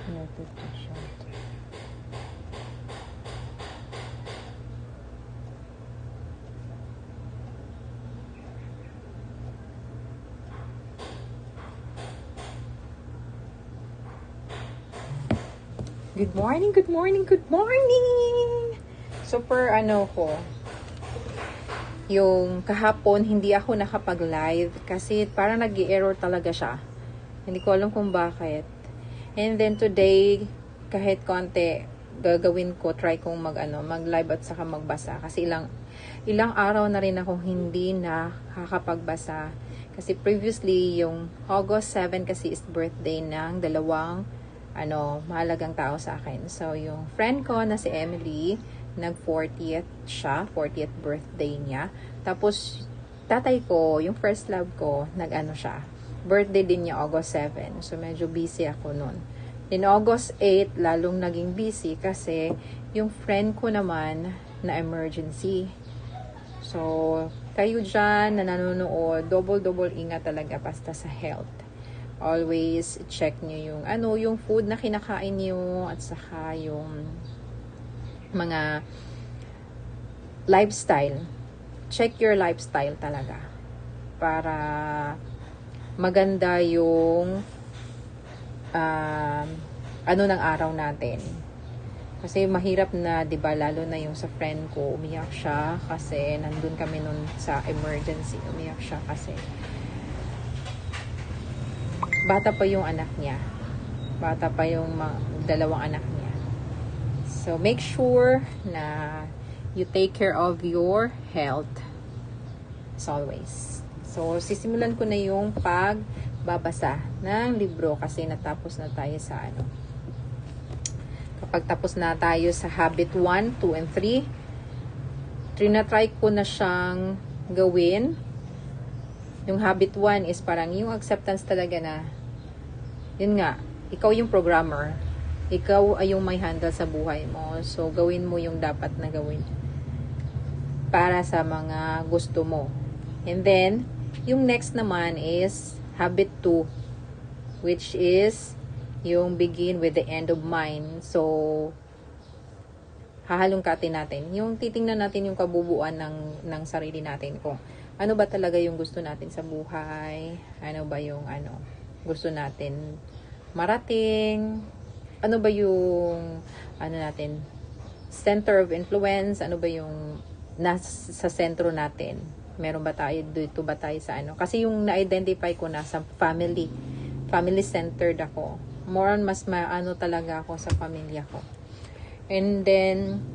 Notification. Good morning, good morning, good morning! Super ko, yung kahapon hindi ako nakapag-live kasi parang nag-i-error talaga siya. Hindi ko alam kung bakit. And then today, kahit konti, gagawin ko, try kong mag-live at saka magbasa. Kasi ilang araw na rin akong hindi nakakapagbasa. Kasi previously, yung August 7 kasi is birthday ng dalawang mahalagang tao sa akin. So, yung friend ko na si Emily, nag-40th siya, 40th birthday niya. Tapos, tatay ko, yung first love ko, siya. Birthday din niya August 7. So, medyo busy ako nun. In August 8, lalong naging busy kasi yung friend ko naman na emergency. So, kayo dyan na nanonood, double ingat talaga basta sa health. Always check nyo yung food na kinakain nyo at saka yung mga lifestyle. Check your lifestyle talaga para maganda yung ng araw natin. Kasi mahirap na, 'di ba, lalo na yung sa friend ko, umiyak siya kasi nandun kami nun sa emergency. Umiyak siya kasi bata pa yung anak niya. Bata pa yung dalawang anak niya. So, make sure na you take care of your health as always. So, sisimulan ko na yung pagbabasa ng libro kasi natapos na tayo sa Kapag tapos na tayo sa habit 1, 2, and 3, trinatry ko na siyang gawin. Yung habit 1 is parang yung acceptance talaga na yun nga, ikaw yung programmer. Ikaw ay yung may handle sa buhay mo. So, gawin mo yung dapat na gawin para sa mga gusto mo. And then, yung next naman is habit 2, which is yung begin with the end of mind. So, hahalungkatin natin. Yung titingnan natin yung kabubuan ng sarili natin kung ano ba talaga yung gusto natin sa buhay, ano ba yung gusto natin marating, ano ba yung natin center of influence, ano ba yung nasa sentro natin, meron ba tayo dito ba tayo sa kasi yung na-identify ko na sa family centered ako, more on mas talaga ako sa pamilya ko. And then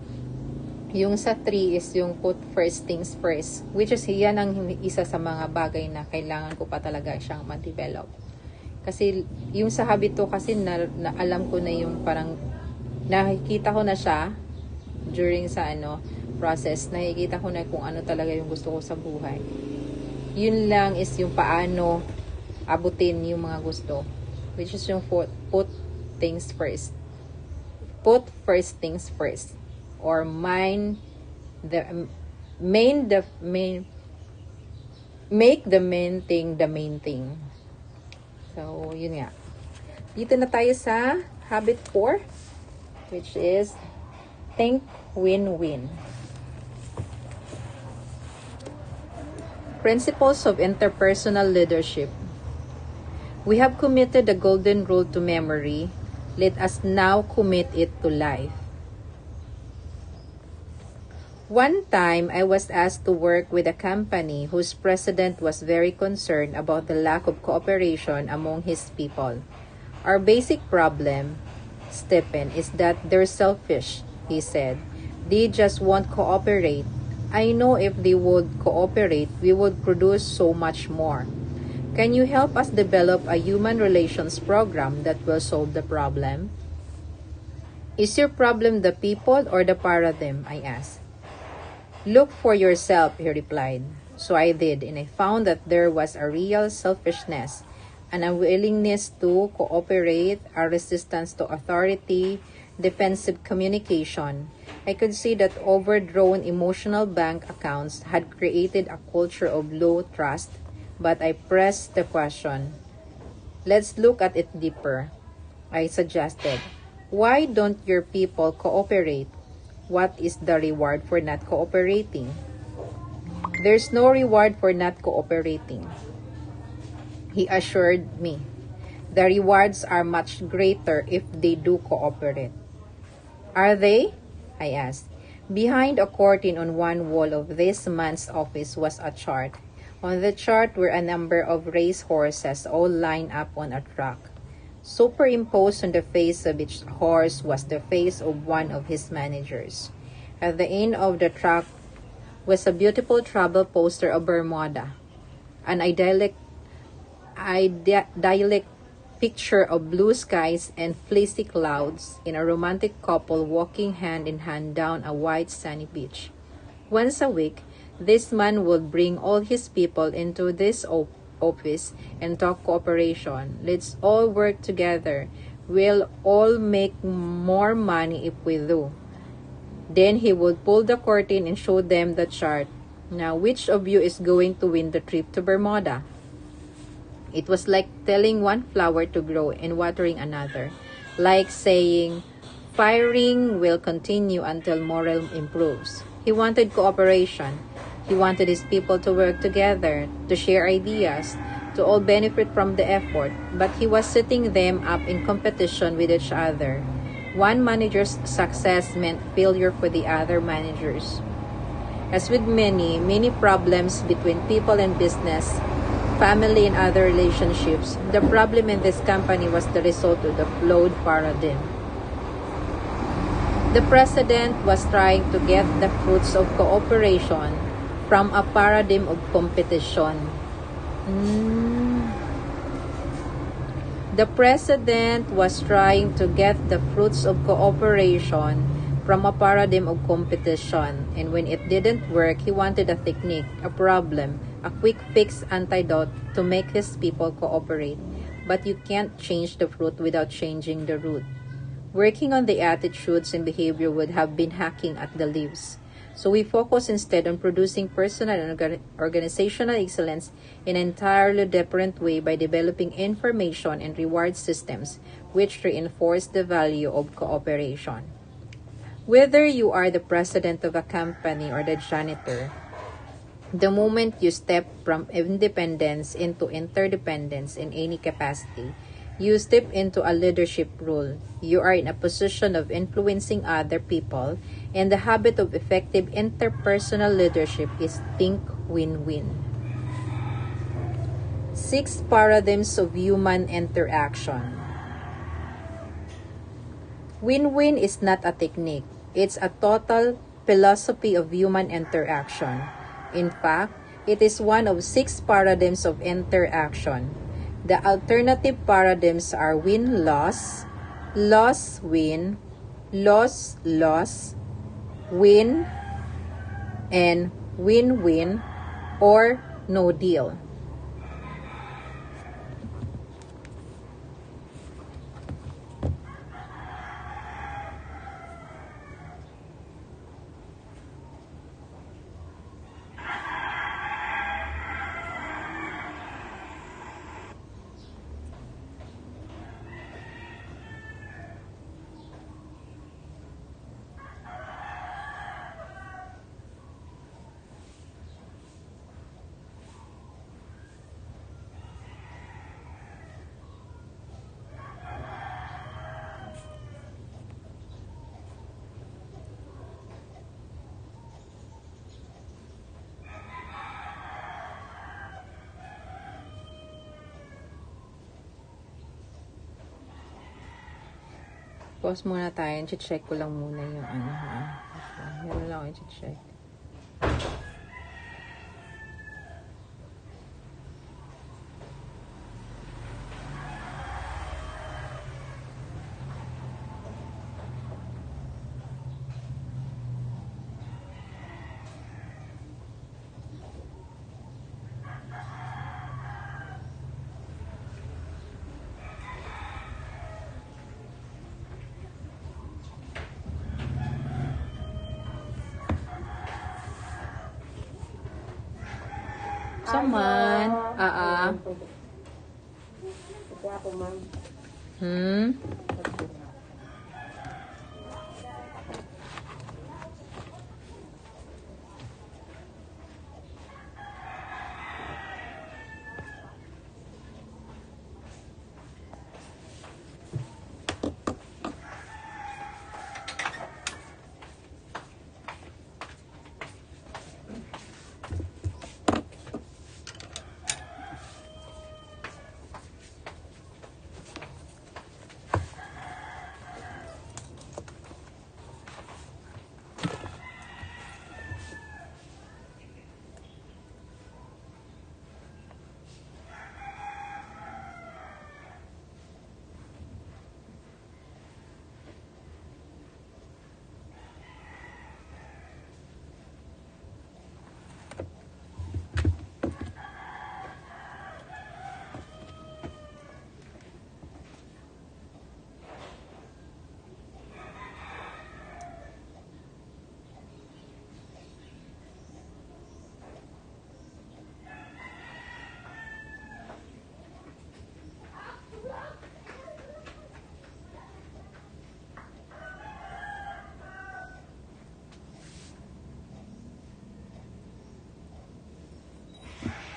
yung sa 3 is yung put first things first, which is yan ang isa sa mga bagay na kailangan ko pa talaga siyang ma-develop. Kasi yung sa habit to kasi na alam ko na yung parang nakikita ko na siya during sa process. Nakikita ko na kung ano talaga yung gusto ko sa buhay. Yun lang is yung paano abutin yung mga gusto. Which is yung put things first. Put first things first. Or make the main thing the main thing. So, yun nga. Dito na tayo sa habit 4, which is think win-win. Principles of interpersonal leadership. We have committed the golden rule to memory. Let us now commit it to life. One time, I was asked to work with a company whose president was very concerned about the lack of cooperation among his people. Our basic problem, Stephen, is that they're selfish, he said. They just won't cooperate. I know if they would cooperate, we would produce so much more. Can you help us develop a human relations program that will solve the problem? Is your problem the people or the paradigm? I asked. Look for yourself, he replied. So I did, and I found that there was a real selfishness, an unwillingness to cooperate, a resistance to authority, defensive communication. I could see that overdrawn emotional bank accounts had created a culture of low trust, but I pressed the question. Let's look at it deeper. I suggested. Why don't your people cooperate? What is the reward for not cooperating? There's no reward for not cooperating, he assured me. The rewards are much greater if they do cooperate. Are they? I asked. Behind a curtain on one wall of this man's office was a chart. On the chart were a number of race horses all lined up on a track. Superimposed on the face of each horse was the face of one of his managers. At the end of the track was a beautiful travel poster of Bermuda, an idyllic picture of blue skies and fleecy clouds in a romantic couple walking hand in hand down a white sunny beach. Once a week, this man would bring all his people into this office and talk cooperation. Let's all work together. We'll all make more money if we do. Then he would pull the curtain and show them the chart. Now, which of you is going to win the trip to Bermuda? It was like telling one flower to grow and watering another. Like saying, firing will continue until morale improves. He wanted cooperation. He wanted his people to work together, to share ideas, to all benefit from the effort. But he was setting them up in competition with each other. One manager's success meant failure for the other managers. As with many problems between people and business, family and other relationships, the problem in this company was the result of the flawed paradigm. The president was trying to get the fruits of cooperation from a paradigm of competition. The president was trying to get the fruits of cooperation from a paradigm of competition, and when it didn't work, he wanted a technique, a problem, a quick fix antidote to make his people cooperate. But you can't change the fruit without changing the root. Working on the attitudes and behavior would have been hacking at the leaves. So we focus instead on producing personal and organizational excellence in an entirely different way by developing information and reward systems which reinforce the value of cooperation. Whether you are the president of a company or the janitor, the moment you step from independence into interdependence in any capacity, you step into a leadership role. You are in a position of influencing other people, and the habit of effective interpersonal leadership is think win-win. 6 paradigms of human interaction. Win-win is not a technique. It's a total philosophy of human interaction. In fact, it is one of 6 paradigms of interaction. The alternative paradigms are win-loss, loss-win, loss-loss, win, and win-win, or no deal. Pause muna tayo. Check ko lang muna yung ano ha. Meron lang ako check. Someone. Ito ako, ma'am. Hmm?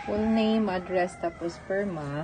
Full name, address, tapos firma.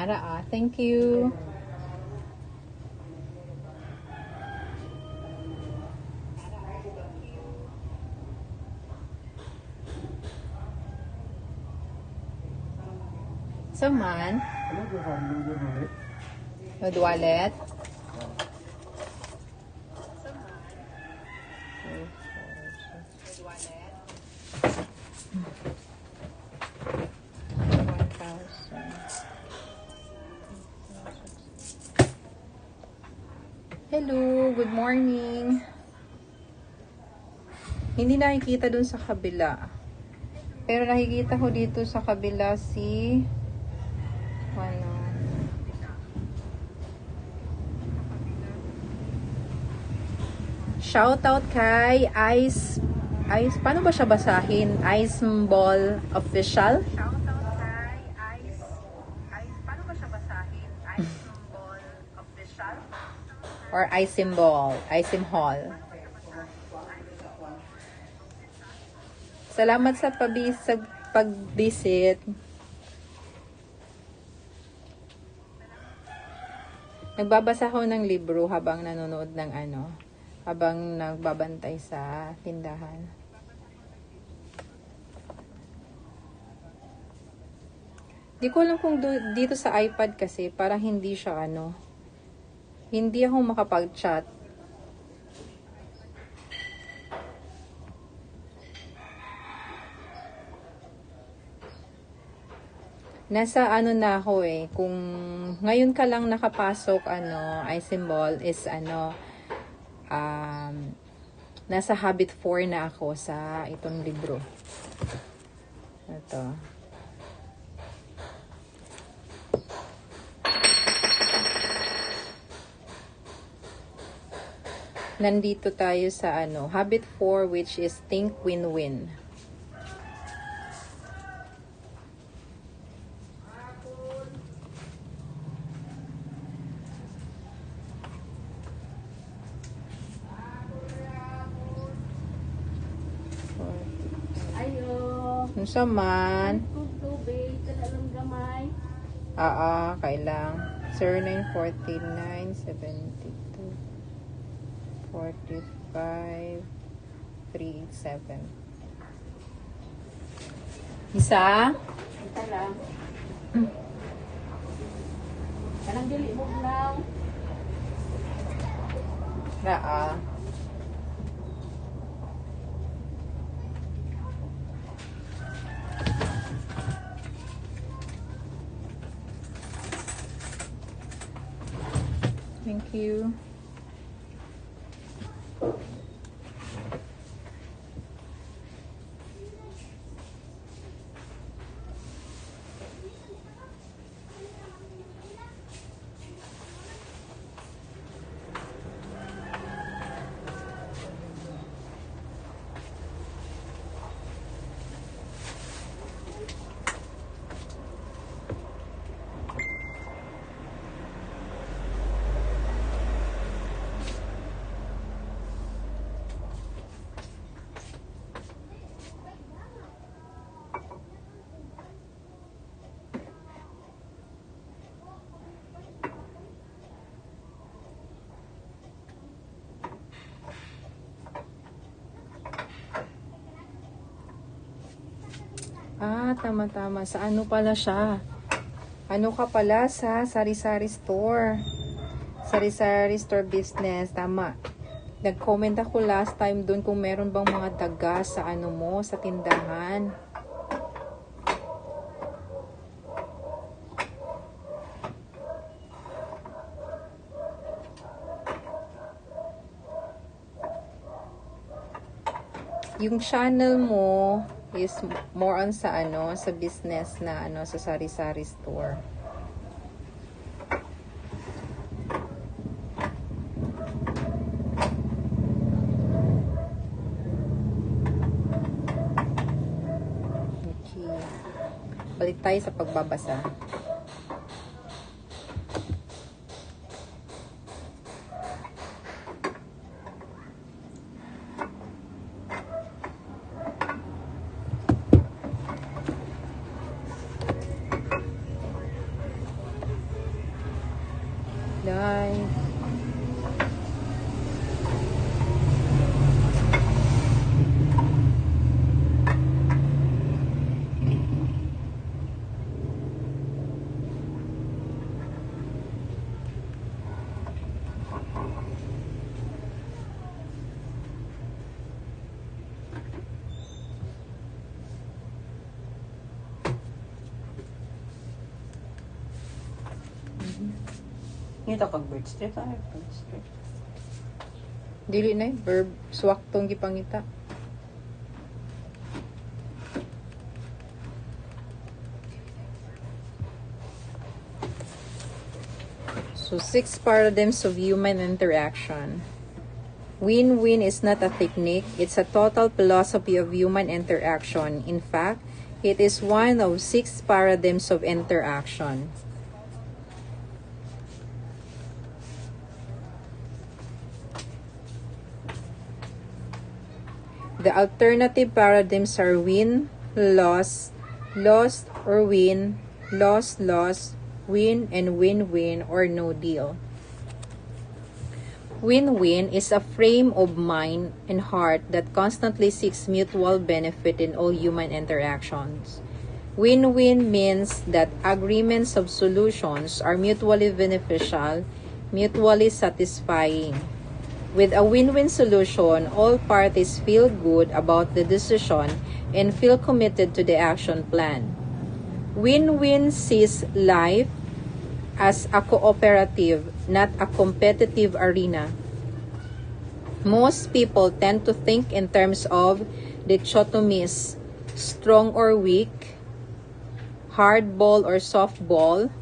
Nara, thank you. So man, with wallet. Hello, good morning. Hindi nakikita dun sa kabila. Pero nakikita ko dito sa kabila si ano, shoutout kay paano ba siya basahin? Ice Ball Official? Shoutout kay paano ba siya basahin? Ice Ball Official? Or Ice Hall. Salamat sa pag-visit. Nagbabasa ko ng libro habang nanonood ng habang nagbabantay sa tindahan. Di ko alam kung dito sa iPad kasi parang hindi siya hindi ako makapag-chat. Nasa na ako kung ngayon ka lang nakapasok, iSymbol is nasa habit 4 na ako sa itong libro. Ito. Nandito tayo sa habit 4, which is think win-win. Unsa man? Kailang 0949 72 45 387. Isa? Ito lang. Kanang dili mo lang. Naa. Thank you. Ah, tama-tama. Sa ano pala siya? Ano ka pala sa sari-sari store? Sari-sari store business. Tama. Nag-comment ako last time dun kung meron bang mga daga sa ano mo, sa tindahan. Yung channel mo is more on sa ano, sa business na ano, sa sari-sari store. Okay. Balik tayo sa pagbabasa. Live. Ito kag bird street ay bird street. Dili na verb swak tong gipangita. So 6 paradigms of human interaction. Win-win is not a technique, it's a total philosophy of human interaction. In fact, it is one of 6 paradigms of interaction. The alternative paradigms are win, loss, lost or win, loss, loss, win, and win-win or no deal. Win-win is a frame of mind and heart that constantly seeks mutual benefit in all human interactions. Win-win means that agreements of solutions are mutually beneficial, mutually satisfying. With a win-win solution, all parties feel good about the decision and feel committed to the action plan. Win-win sees life as a cooperative, not a competitive arena. Most people tend to think in terms of dichotomies, strong or weak, hard ball or soft ball,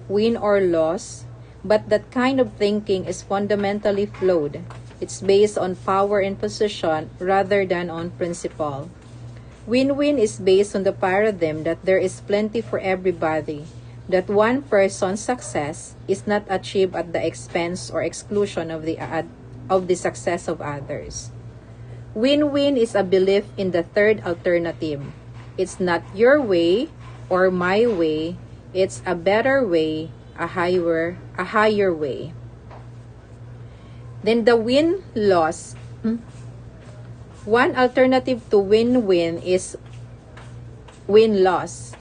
win or loss, but that kind of thinking is fundamentally flawed. It's based on power and position rather than on principle. Win-win is based on the paradigm that there is plenty for everybody, that one person's success is not achieved at the expense or exclusion of the success of others. Win-win is a belief in the third alternative. It's not your way or my way, it's a better way, a higher way. Then the win-loss One alternative to win-win is win-loss.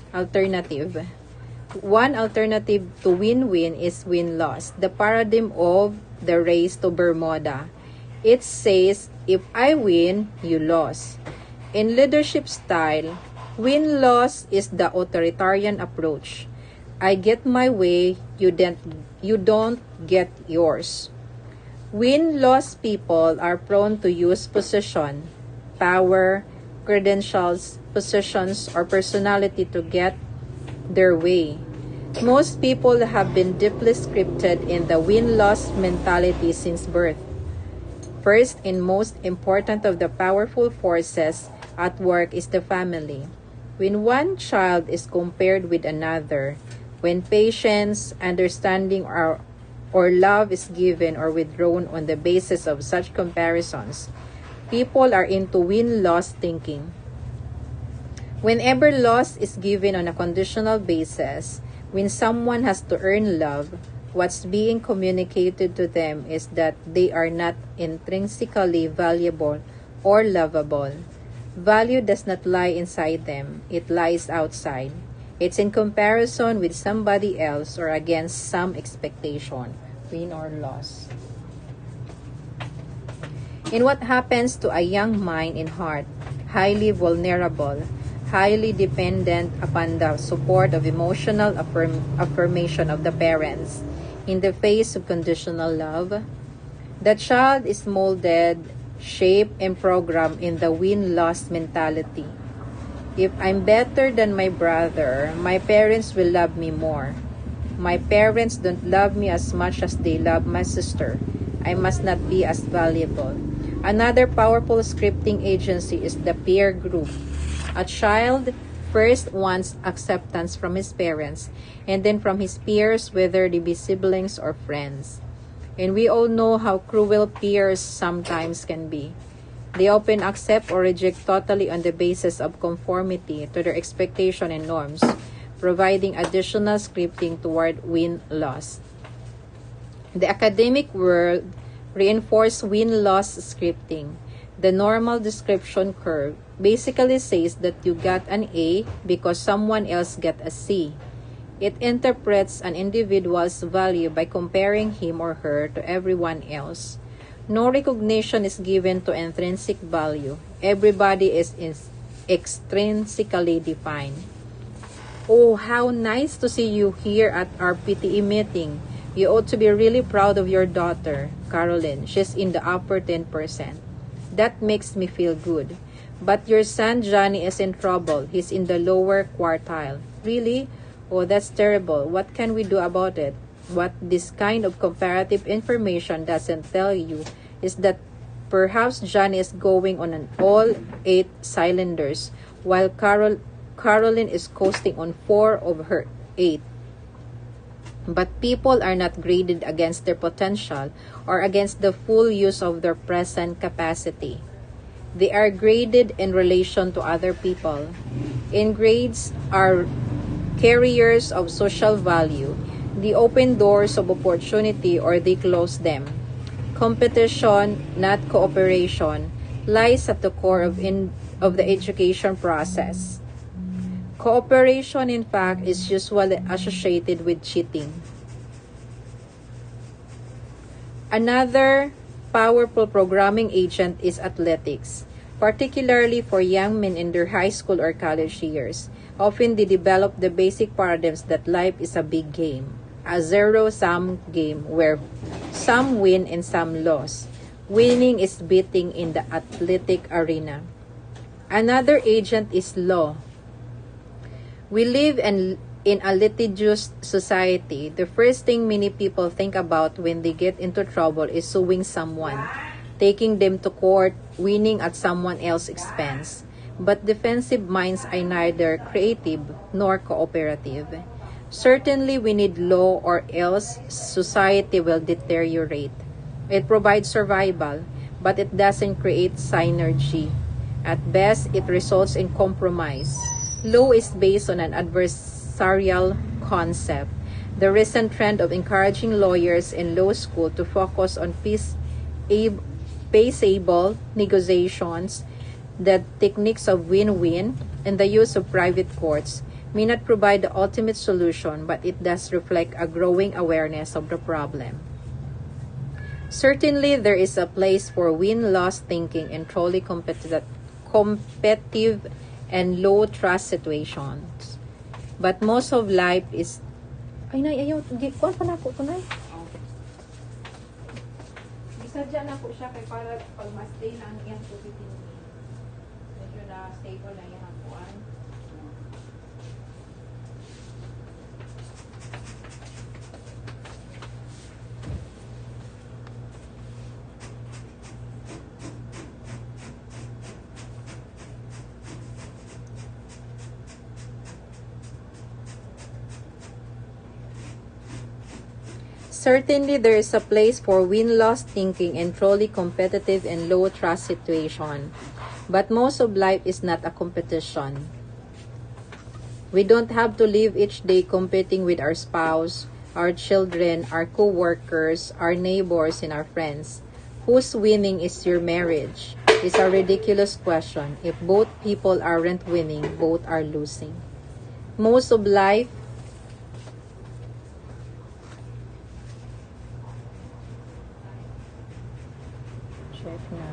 One alternative to win-win is win-loss. The paradigm of the race to Bermuda. It says, if I win, you lose. In leadership style, win-loss is the authoritarian approach. I get my way, you don't get yours. Win-loss people are prone to use position, power, credentials, positions, or personality to get their way. Most people have been deeply scripted in the win-loss mentality since birth. First and most important of the powerful forces at work is the family. When one child is compared with another, when patience, understanding, or love is given or withdrawn on the basis of such comparisons, people are into win-loss thinking. Whenever loss is given on a conditional basis, when someone has to earn love, what's being communicated to them is that they are not intrinsically valuable or lovable. Value does not lie inside them, it lies outside. It's in comparison with somebody else or against some expectation, win or loss. And what happens to a young mind and heart, highly vulnerable, highly dependent upon the support of emotional affirmation of the parents in the face of conditional love? The child is molded, shaped, and programmed in the win-loss mentality. If I'm better than my brother, my parents will love me more. My parents don't love me as much as they love my sister. I must not be as valuable. Another powerful scripting agency is the peer group. A child first wants acceptance from his parents and then from his peers, whether they be siblings or friends. And we all know how cruel peers sometimes can be. They often accept or reject totally on the basis of conformity to their expectation and norms, providing additional scripting toward win-loss. The academic world reinforces win-loss scripting. The normal description curve basically says that you got an A because someone else got a C. It interprets an individual's value by comparing him or her to everyone else. No recognition is given to intrinsic value. Everybody is extrinsically defined. Oh, how nice to see you here at our PTE meeting. You ought to be really proud of your daughter, Caroline. She's in the upper 10%. That makes me feel good. But your son Johnny is in trouble. He's in the lower quartile. Really? Oh, that's terrible. What can we do about it? What this kind of comparative information doesn't tell you is that perhaps Johnny is going on an all 8 cylinders while Caroline is coasting on 4 of her 8. But people are not graded against their potential or against the full use of their present capacity. They are graded in relation to other people. And grades are carriers of social value. They open doors of opportunity or they close them. Competition, not cooperation, lies at the core of the education process. Cooperation, in fact, is usually associated with cheating. Another powerful programming agent is athletics, particularly for young men in their high school or college years. Often they develop the basic paradigms that life is a big game, a zero-sum game where some win and some lose. Winning is beating in the athletic arena. Another agent is law. We live in a litigious society. The first thing many people think about when they get into trouble is suing someone, taking them to court, winning at someone else's expense. But defensive minds are neither creative nor cooperative. Certainly, we need law or else society will deteriorate. It provides survival, but it doesn't create synergy. At best, it results in compromise. Law is based on an adversarial concept. The recent trend of encouraging lawyers in law school to focus on peaceable negotiations The techniques of win-win and the use of private courts may not provide the ultimate solution, but it does reflect a growing awareness of the problem. Certainly, there is a place for win-loss thinking in truly competitive and low-trust situations. But most of life is... Ay, nay, ayaw. Kuhan pa na ako ito, nay. Gisadya na po siya kay para pag ma-stay na ang iyang positive. Medyo na stable na iyang kuhan. Certainly, there is a place for win-loss thinking in truly competitive and low-trust situation. But most of life is not a competition. We don't have to live each day competing with our spouse, our children, our co-workers, our neighbors, and our friends. Who's winning is your marriage? It's a ridiculous question. If both people aren't winning, both are losing. Most of life check na.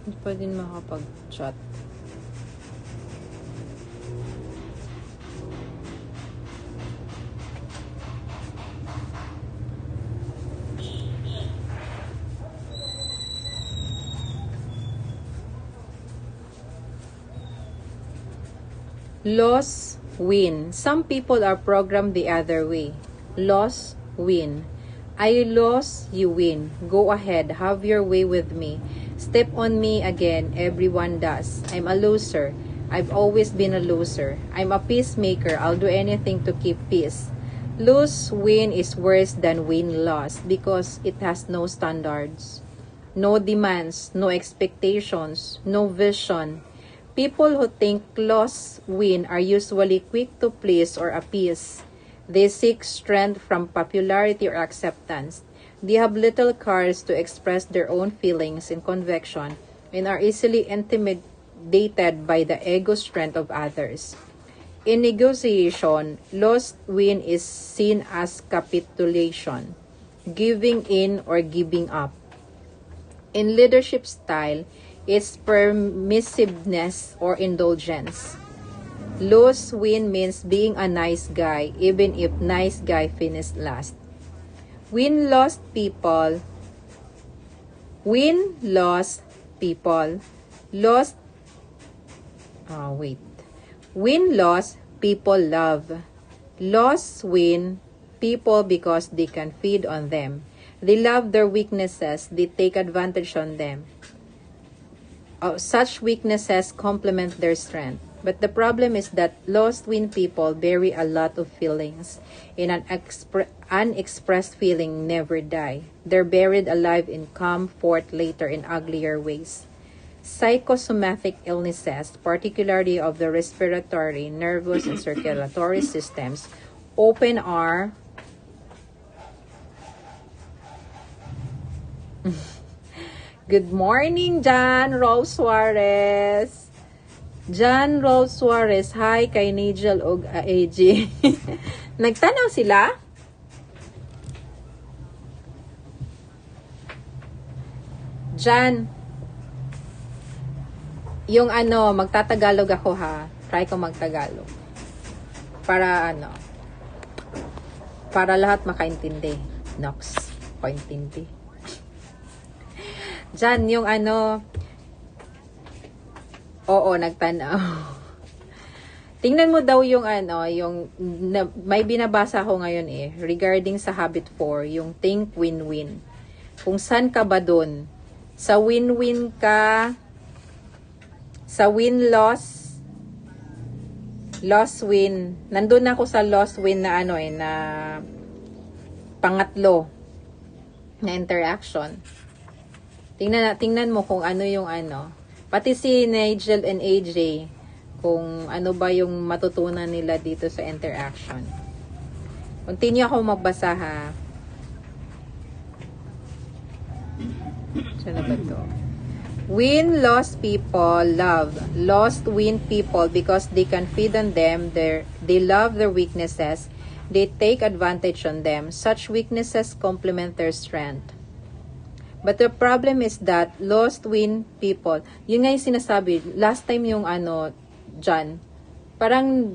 Hindi pa din makapag-chat. Loss, win. Some people are programmed the other way. Loss, win. I lose, you win. Go ahead, have your way with me. Step on me again, everyone does. I'm a loser. I've always been a loser. I'm a peacemaker. I'll do anything to keep peace. Lose, win is worse than win, loss because it has no standards, no demands, no expectations, no vision. People who think loss, win are usually quick to please or appease. They seek strength from popularity or acceptance. They have little courage to express their own feelings and conviction and are easily intimidated by the ego strength of others. In negotiation, loss-win is seen as capitulation, giving in or giving up. In leadership style, it's permissiveness or indulgence. Lose-win means being a nice guy, even if nice guy finished last. Win-loss people. Win-loss people. Lost. Win-loss people love. Loss-win people because they can feed on them. They love their weaknesses. They take advantage on them. Such weaknesses complement their strength. But the problem is that lost-win people bury a lot of feelings. In an unexpressed feeling never die. They're buried alive and come forth later in uglier ways. Psychosomatic illnesses, particularly of the respiratory, nervous, and circulatory systems, open our Good morning, John Rose Suarez. John Rose Suarez, hi kay Nigel og AG. Nagtanaw sila? John, yung magtatagalog ako ha. Try ko magtagalog. Para lahat makaintindi. Nox, paintindi. Jan, yung oo, nagtanaw. Tingnan mo daw yung may binabasa ko ngayon regarding sa habit 4, yung think win-win. Kung saan ka ba dun? Sa win-win ka, sa win-loss, loss-win. Nandun ako sa loss-win na na pangatlo na interaction. Tingnan mo kung ano yung ano. Pati si Nigel and AJ, kung ano ba yung matutunan nila dito sa interaction. Continue ako magbasa ha. Saan na ba to? Win lost people love. Lost win people because they can feed on them. They love their weaknesses. They take advantage on them. Such weaknesses complement their strength. But the problem is that lost win people, yun nga yung sinasabi, last time yung ano, dyan, parang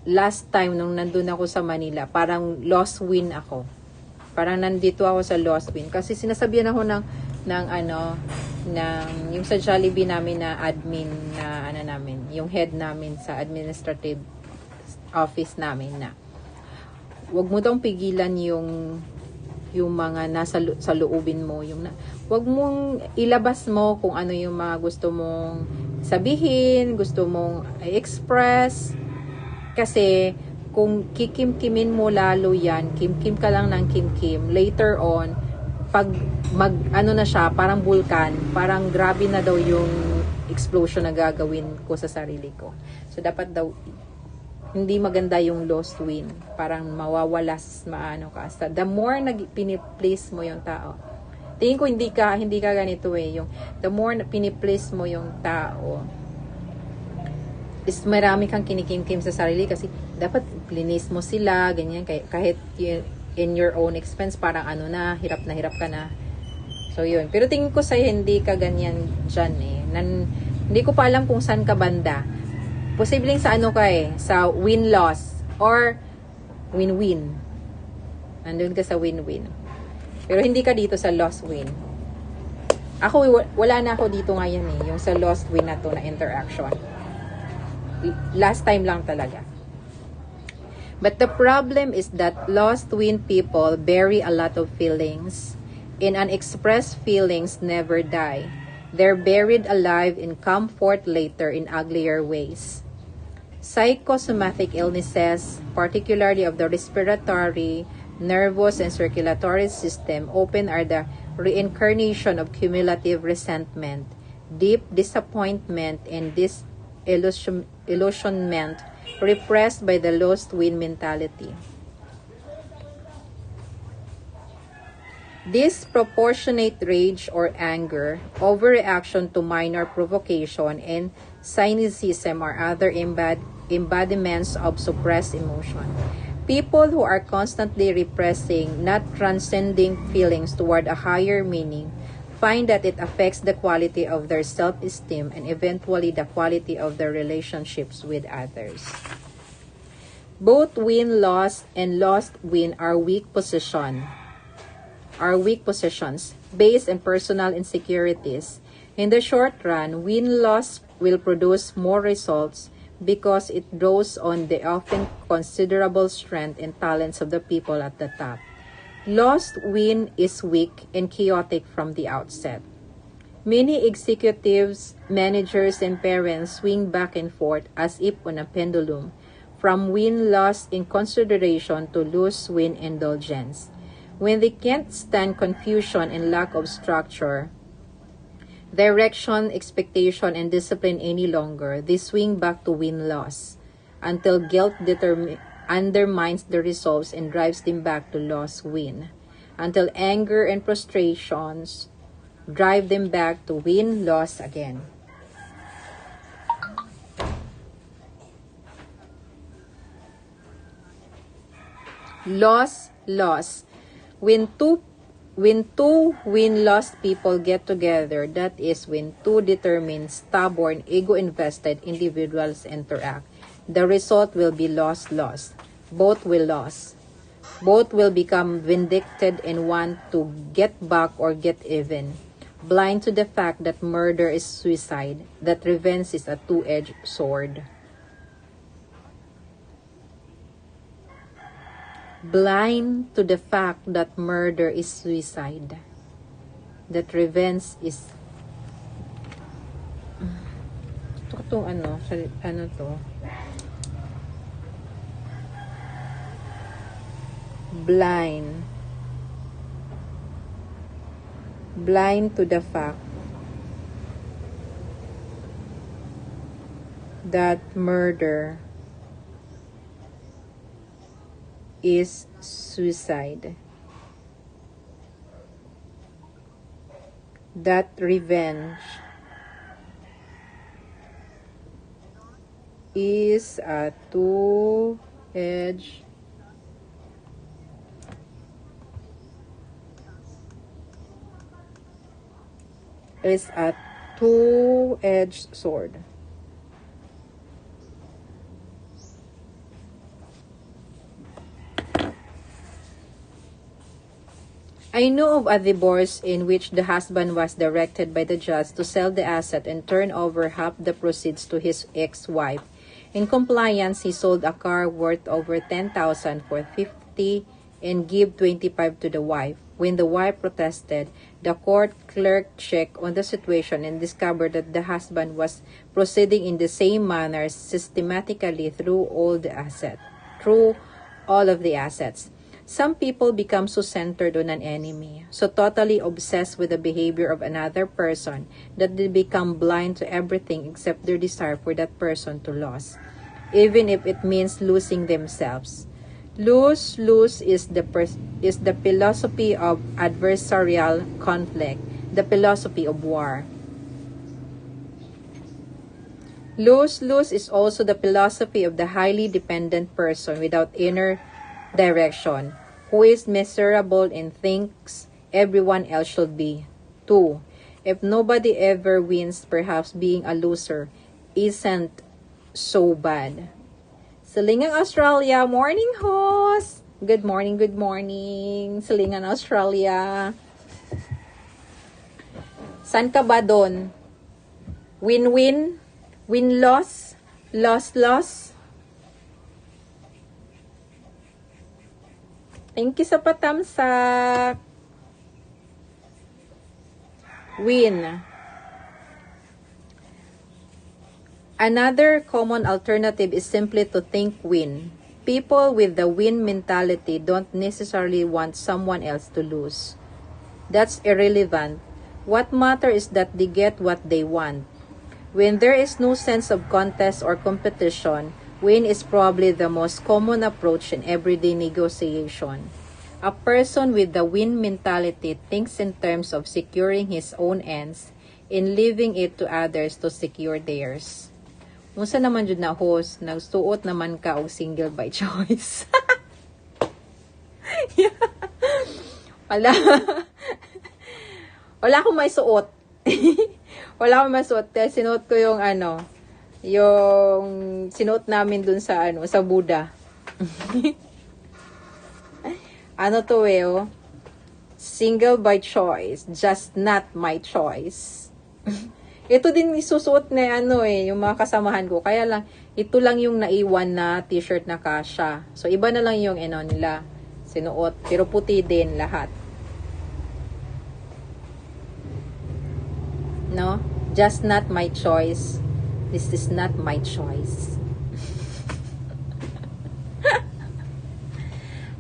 last time nung nandun ako sa Manila, parang lost win ako. Parang nandito ako sa lost win. Kasi sinasabihan ako ng yung sa Jollibee namin na admin na ano namin, yung head namin sa administrative office namin na wag mo daw pigilan yung mga nasa sa loobin mo, wag mong ilabas mo kung ano yung mga gusto mong sabihin, gusto mong i-express, kasi kung kikim-kimin mo lalo yan, kim-kim ka lang ng kim-kim, later on pag ano na siya, parang vulkan, parang grabe na daw yung explosion na gagawin ko sa sarili ko. So dapat daw hindi maganda yung lost win. Parang mawawalas, maano ka. So, the more piniplace mo yung tao. Tingin ko hindi ka ganito eh. Yung, the more na piniplace mo yung tao, is marami kang kinikim-kim sa sarili kasi dapat linis mo sila, ganyan. Kahit in your own expense, parang ano na, hirap ka na. So, yun. Pero tingin ko sa'yo, hindi ka ganyan dyan eh. Hindi ko pa alam kung saan ka banda. Posibleng sa ano ka eh, sa win-loss or win-win. Nandun ka sa win-win. Pero hindi ka dito sa loss-win. Ako, wala na ako dito ngayon eh, yung sa lost-win na to na interaction. Last time lang talaga. But the problem is that lost-win people bury a lot of feelings. And unexpressed feelings never die. They're buried alive in comfort later in uglier ways. Psychosomatic illnesses, particularly of the respiratory, nervous, and circulatory system, often are the reincarnation of cumulative resentment, deep disappointment, and disillusionment repressed by the lost win mentality. Disproportionate rage or anger, overreaction to minor provocation, and cynicism are other embodiments of suppressed emotion. People who are constantly repressing, not transcending feelings toward a higher meaning, find that it affects the quality of their self-esteem and eventually the quality of their relationships with others. Both win-loss and lost-win are weak positions based on personal insecurities. In the short run, win-loss will produce more results because it draws on the often considerable strength and talents of the people at the top. Lost-win is weak and chaotic from the outset. Many executives, managers, and parents swing back and forth as if on a pendulum, from win-loss in consideration to lose-win indulgence. When they can't stand confusion and lack of structure, direction, expectation, and discipline any longer, they swing back to win-loss until guilt undermines the results and drives them back to loss-win, until anger and frustrations drive them back to win-loss again. Loss. When two win-loss people get together, that is when two determined, stubborn, ego-invested individuals interact. The result will be loss-loss. Both will lose. Both will become vindictive and want to get back or get even. Blind to the fact that murder is suicide, that revenge is a two-edged sword. Blind to the fact that murder is suicide, that revenge is blind to the fact that murder is suicide, that revenge is a two-edged sword. I know of a divorce in which the husband was directed by the judge to sell the asset and turn over half the proceeds to his ex-wife. In compliance, he sold a car worth over $10,000 for $50 and gave $25 to the wife. When the wife protested, the court clerk checked on the situation and discovered that the husband was proceeding in the same manner systematically through all of the assets. Some people become so centered on an enemy, so totally obsessed with the behavior of another person, that they become blind to everything except their desire for that person to lose, even if it means losing themselves. Lose-lose is the philosophy of adversarial conflict, the philosophy of war. Lose-lose is also the philosophy of the highly dependent person without inner direction, who is miserable and thinks everyone else should be too. If nobody ever wins, perhaps being a loser isn't so bad. Silingang Australia, morning host! Good morning, good morning. Silingan Australia. San ka ba doon? Win-win? Win-loss? Loss-loss? Thank you sa patamsak. Win. Another common alternative is simply to think win. People with the win mentality don't necessarily want someone else to lose. That's irrelevant. What matters is that they get what they want. When there is no sense of contest or competition, win is probably the most common approach in everyday negotiation. A person with the win mentality thinks in terms of securing his own ends and leaving it to others to secure theirs. Unsa naman jud na host, nagsuot naman ka og single by choice. Wala. Wala akong may suot. Wala akong may suot. Sinuot ko yung yung sinuot namin dun sa sa Buddha. Single by choice, just not my choice. Ito din isusuot na yung mga kasamahan ko. Kaya lang, ito lang yung naiwan na t-shirt na kasha. So, iba na lang yung nila sinuot. Pero puti din lahat. No? Just not my choice. This is not my choice.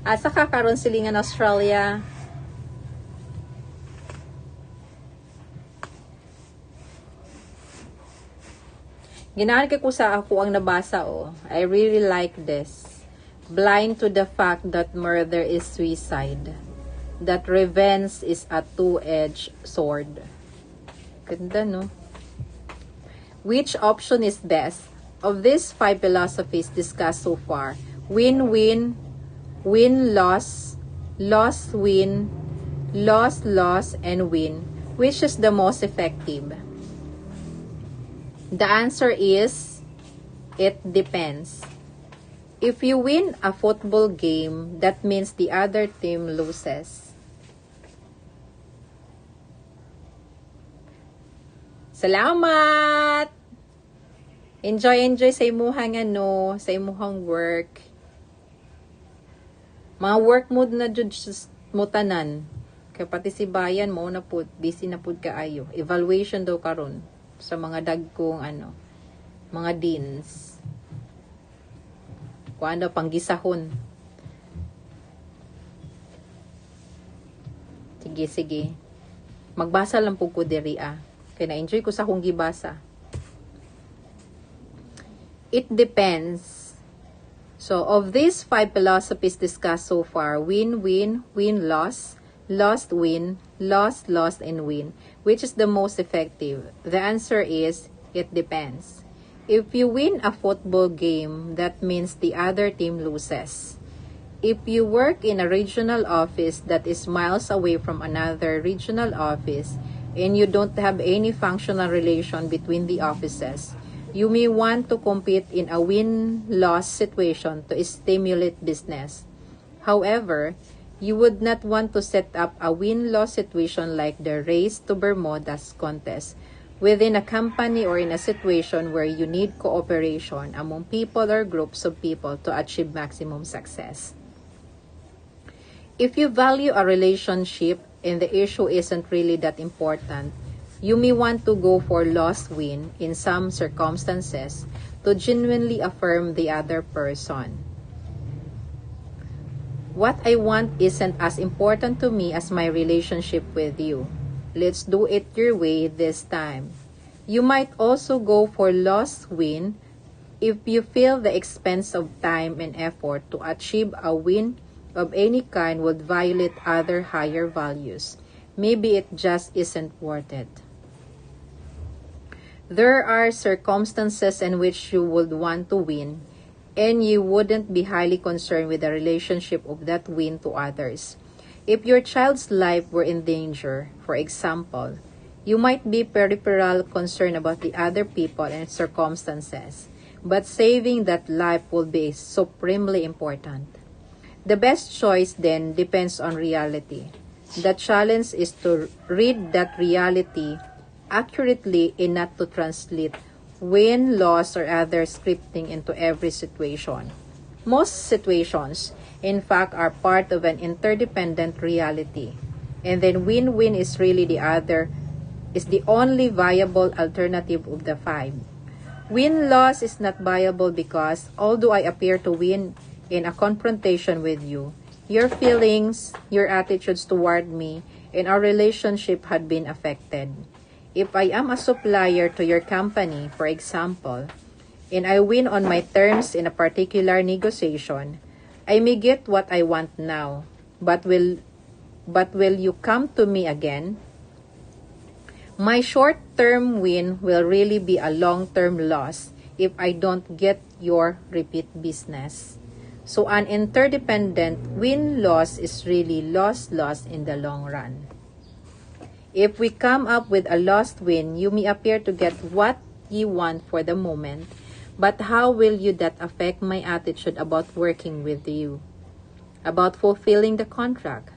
Asa ka karon silingan Australia? Ginahan ko sa ako ang nabasa I really like this. Blind to the fact that murder is suicide. That revenge is a two-edged sword. Ganda, no? Which option is best? Of these 5 philosophies discussed so far, win-win, win-loss, loss-win, loss-loss, and win, which is the most effective? The answer is, it depends. If you win a football game, that means the other team loses. Salamat! Enjoy sa imuhang sa imuhang work. Mga work mood na jud mo tanan. Kaya pati si bayan mo na pud, busy na pud kaayo. Evaluation daw karon sa mga dagkong mga deans. Kung panggisahon. Sige. Magbasa lang po ko diri kaya na-enjoy ko sa akong gibasa. It depends. So, of these 5 philosophies discussed so far, win, win, win, loss, lost, win, lost, lost, and win, which is the most effective? The answer is, it depends. If you win a football game, that means the other team loses. If you work in a regional office that is miles away from another regional office, and you don't have any functional relation between the offices, you may want to compete in a win-loss situation to stimulate business. However, you would not want to set up a win-loss situation like the Race to Bermudas contest within a company or in a situation where you need cooperation among people or groups of people to achieve maximum success. If you value a relationship and the issue isn't really that important, you may want to go for loss-win in some circumstances to genuinely affirm the other person. What I want isn't as important to me as my relationship with you. Let's do it your way this time. You might also go for loss-win if you feel the expense of time and effort to achieve a win of any kind would violate other higher values. Maybe it just isn't worth it. There are circumstances in which you would want to win, and you wouldn't be highly concerned with the relationship of that win to others. If your child's life were in danger, for example, you might be peripheral concerned about the other people and circumstances, but saving that life will be supremely important. The best choice then depends on reality. The challenge is to read that reality accurately and not to translate win, loss, or other scripting into every situation. Most situations, in fact, are part of an interdependent reality. And then win-win is really the only viable alternative of the 5. Win-loss is not viable because although I appear to win in a confrontation with you, your feelings, your attitudes toward me, and our relationship had been affected. If I am a supplier to your company, for example, and I win on my terms in a particular negotiation, I may get what I want now, but will you come to me again? My short-term win will really be a long-term loss if I don't get your repeat business. So an interdependent win-loss is really loss-loss in the long run. If we come up with a lost win, you may appear to get what you want for the moment, but how will that affect my attitude about working with you? About fulfilling the contract?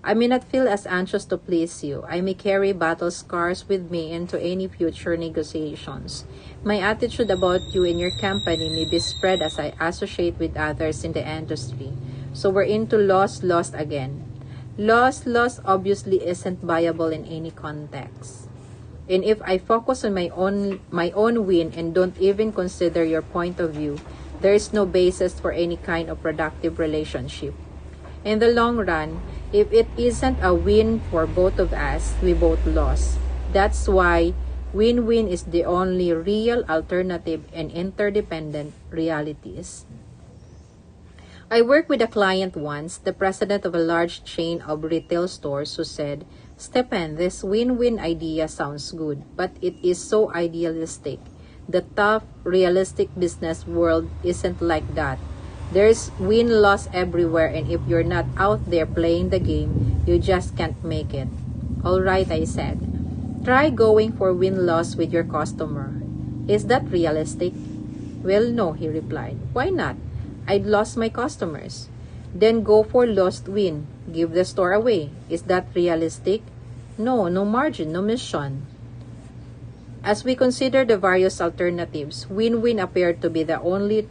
I may not feel as anxious to please you. I may carry battle scars with me into any future negotiations. My attitude about you and your company may be spread as I associate with others in the industry. So we're into loss again. Loss obviously isn't viable in any context. And if I focus on my own win and don't even consider your point of view, there is no basis for any kind of productive relationship. In the long run, if it isn't a win for both of us, we both lost. That's why win-win is the only real alternative and interdependent realities. I worked with a client once, the president of a large chain of retail stores, who said, "Stephen, this win-win idea sounds good, but it is so idealistic. The tough, realistic business world isn't like that. There's win-loss everywhere, and if you're not out there playing the game, you just can't make it." "All right," I said. "Try going for win-loss with your customer. Is that realistic?" "Well, no," he replied. "Why not? I'd lost my customers." "Then go for lost win. Give the store away. Is that realistic?" "No, no margin, no mission." As we consider the various alternatives, win-win appeared to be the only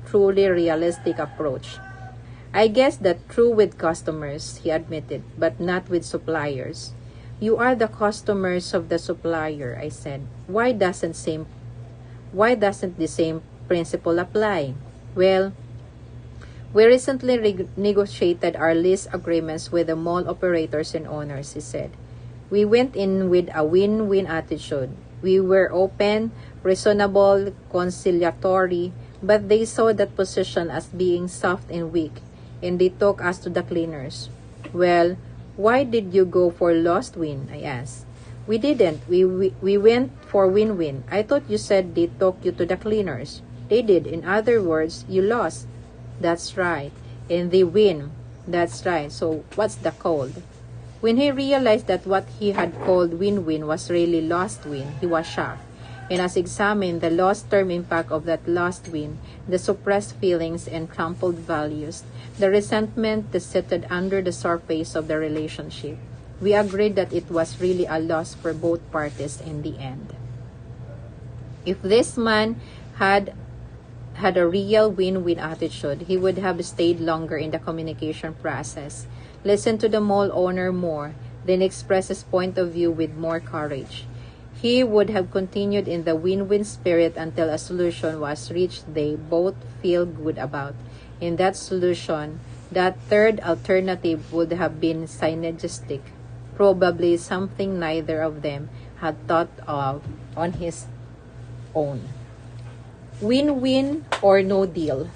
truly realistic approach. "I guess that's true with customers," he admitted, "but not with suppliers." "You are the customers of the supplier," I said. Why doesn't the same principle apply?" "Well, We recently negotiated our lease agreements with the mall operators and owners, he said. We went in with a win-win attitude. We were open, reasonable, conciliatory, but they saw that position as being soft and weak, and they took us to the cleaners. Well, why did you go for lost win? I asked. We didn't. We went for win-win. I thought you said they took you to the cleaners. They did. In other words, you lost. That's right. And they win. That's right. So what's the code? When he realized that what he had called win-win was really lost win, he was shocked. And as examined the lost-term impact of that lost win, the suppressed feelings and trampled values, the resentment that sat under the surface of the relationship, we agreed that it was really a loss for both parties in the end. If this man had a real win-win attitude, he would have stayed longer in the communication process, listened to the mall owner more, then expressed his point of view with more courage. He would have continued in the win-win spirit until a solution was reached they both feel good about. In that solution, that third alternative would have been synergistic, probably something neither of them had thought of on his own. Win-win or no deal.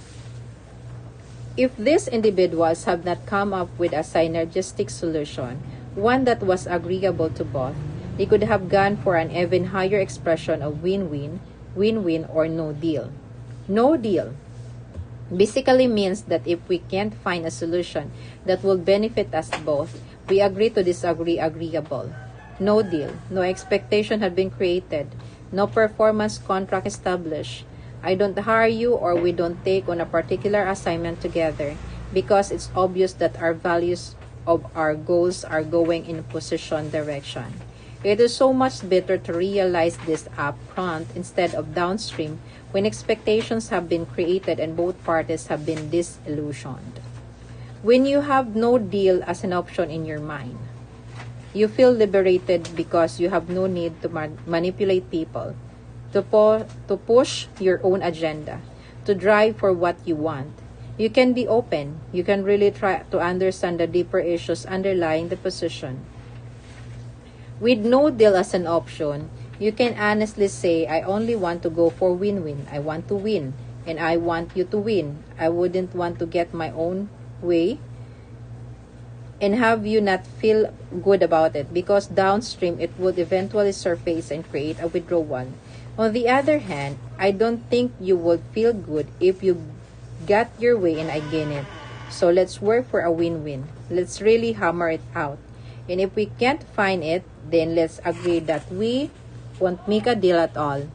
If these individuals have not come up with a synergistic solution, one that was agreeable to both, they could have gone for an even higher expression of win-win, win-win, or no deal. No deal basically means that if we can't find a solution that will benefit us both, we agree to disagree agreeable. No deal. No expectation had been created. No performance contract established. I don't hire you or we don't take on a particular assignment together because it's obvious that our values of our goals are going in opposition direction. It is so much better to realize this up front instead of downstream when expectations have been created and both parties have been disillusioned. When you have no deal as an option in your mind, you feel liberated because you have no need to manipulate people, to push your own agenda, to drive for what you want. You can be open. You can really try to understand the deeper issues underlying the position. With no deal as an option, you can honestly say, I only want to go for win-win. I want to win, and I want you to win. I wouldn't want to get my own way and have you not feel good about it because downstream it would eventually surface and create a withdrawal. On the other hand, I don't think you would feel good if you got your way and I gain it. So let's work for a win-win. Let's really hammer it out. And if we can't find it, then let's agree that we won't make a deal at all.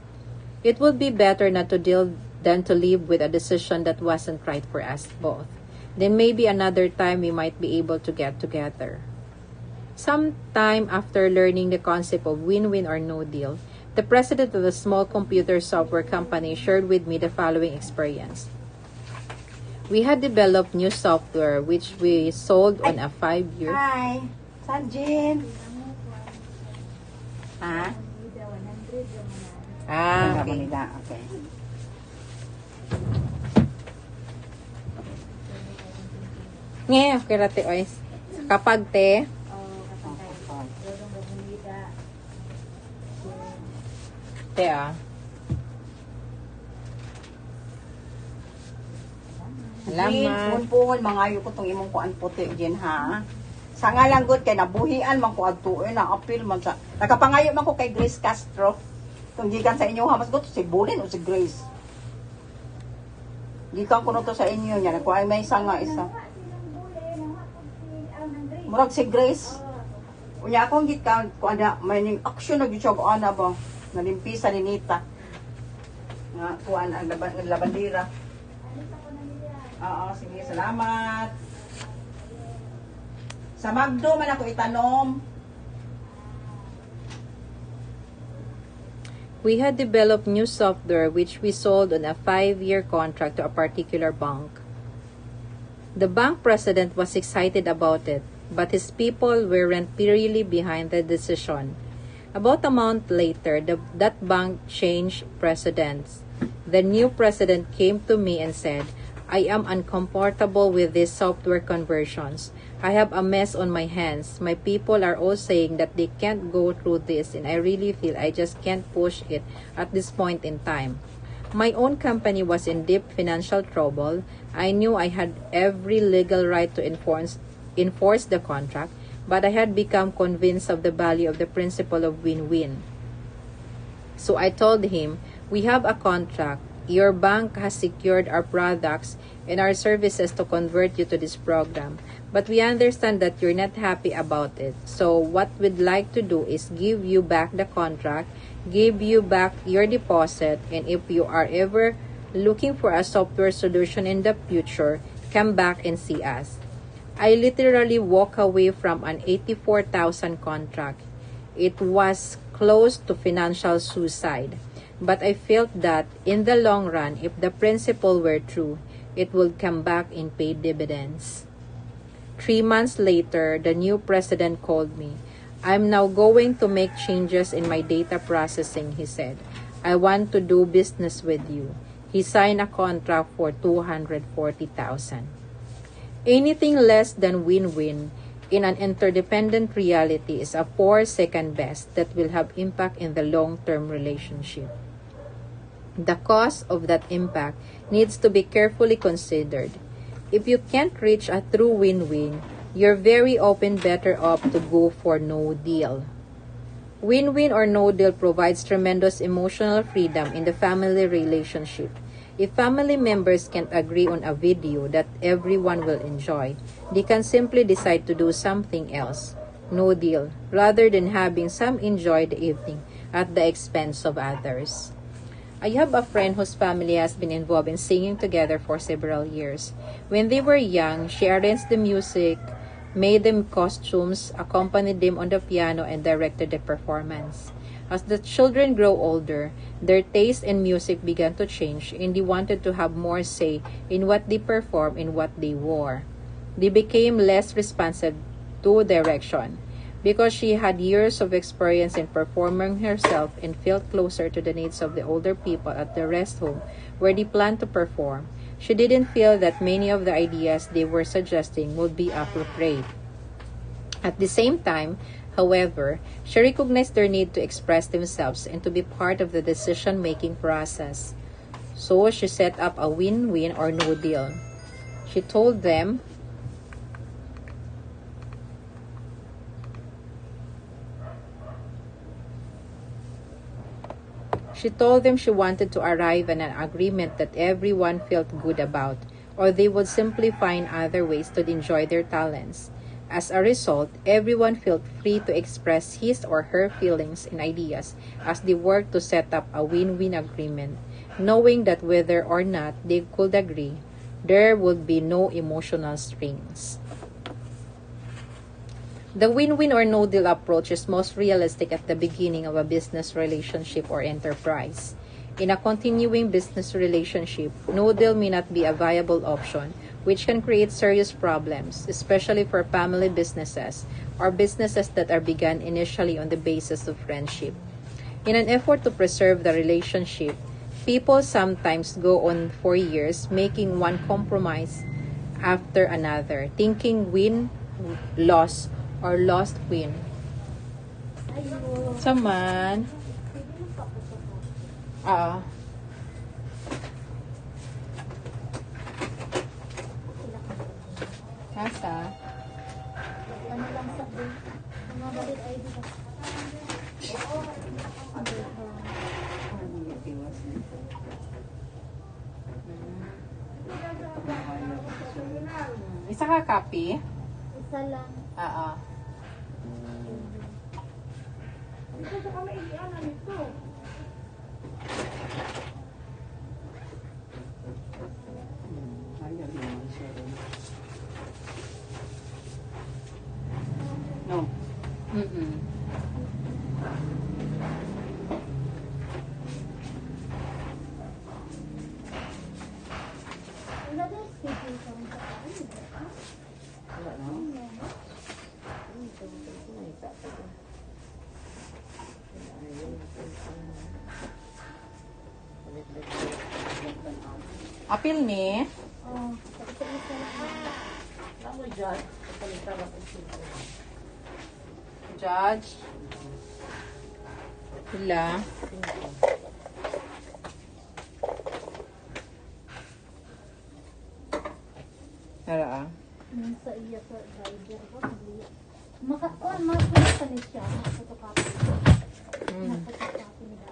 It would be better not to deal than to live with a decision that wasn't right for us both. Then maybe another time we might be able to get together. Sometime after learning the concept of win-win or no deal, the president of a small computer software company shared with me the following experience. We had developed new software which we sold on a 5-year... Hi! Sanjin! Ha? Okay. Manila, okay. Ngayon, kaya te, oy. Kapag te, te Salamat. Punpun, mangayo ko itong imong kuan puti din ha. Sa nga lang good kay nabuhian man ko adto na appeal man sa. Nakapangayo man ko kay Grace Castro. Kung gikan sa inyo ha mas gusto si Bulin o si Grace. Gikan ko no to sa inyo niya ko ay may isa nga isa. Murag si Grace. Unya akong gikan ko ada may ning action na gyud ana ba. Nalimpisa ni Nita. Nga kuan ang labandira. Oo, sige, salamat. Sa Magdo man ako itanom. we had developed new software which we sold on a 5-year contract to a particular bank. The bank president was excited about it, but his people weren't really behind the decision. About a month later, that bank changed presidents. The new president came to me and said, I am uncomfortable with these software conversions. I have a mess on my hands. My people are all saying that they can't go through this, and I really feel I just can't push it at this point in time. My own company was in deep financial trouble. I knew I had every legal right to enforce the contract, but I had become convinced of the value of the principle of win-win. So I told him, we have a contract. Your bank has secured our products and our services to convert you to this program. But we understand that you're not happy about it. So what we'd like to do is give you back the contract, give you back your deposit, and if you are ever looking for a software solution in the future, come back and see us. I literally walk away from an 84,000 contract. It was close to financial suicide. But I felt that, in the long run, if the principle were true, it would come back in paid dividends. 3 months later, the new president called me. I'm now going to make changes in my data processing, he said. I want to do business with you. He signed a contract for $240,000. Anything less than win-win in an interdependent reality is a poor second best that will have impact in the long-term relationship. The cost of that impact needs to be carefully considered. If you can't reach a true win-win, you're very often better off to go for no deal. Win-win or no deal provides tremendous emotional freedom in the family relationship. If family members can't agree on a video that everyone will enjoy, they can simply decide to do something else. No deal, rather than having some enjoy the evening at the expense of others. I have a friend whose family has been involved in singing together for several years. When they were young, she arranged the music, made them costumes, accompanied them on the piano, and directed the performance. As the children grew older, their taste in music began to change, and they wanted to have more say in what they performed and what they wore. They became less responsive to direction. Because she had years of experience in performing herself and felt closer to the needs of the older people at the rest home where they planned to perform, she didn't feel that many of the ideas they were suggesting would be appropriate. At the same time, however, she recognized their need to express themselves and to be part of the decision-making process. So she set up a win-win or no deal. She told them she wanted to arrive at an agreement that everyone felt good about, or they would simply find other ways to enjoy their talents. As a result, everyone felt free to express his or her feelings and ideas as they worked to set up a win-win agreement, knowing that whether or not they could agree, there would be no emotional strings. The win-win or no-deal approach is most realistic at the beginning of a business relationship or enterprise. In a continuing business relationship, no deal may not be a viable option, which can create serious problems, especially for family businesses or businesses that are begun initially on the basis of friendship. In an effort to preserve the relationship, people sometimes go on for years making one compromise after another, thinking win-loss or lost win. Saman. Nasa? Ano lang sa mga balit ID ka. Isa ka copy? Isa lang. Ito sa kami iyanan nito. No. Wala na schedule ka sa ano. Wala na. Apil ni? Oo. Pagkakit na lang. Ako dyan. Kapalitan ako sila. Judge. Hila. Tara ah. Yung sa iya sa driver ko. Makakuha, makakuha pa na siya. Makapotokapin. Makapotokapin nila.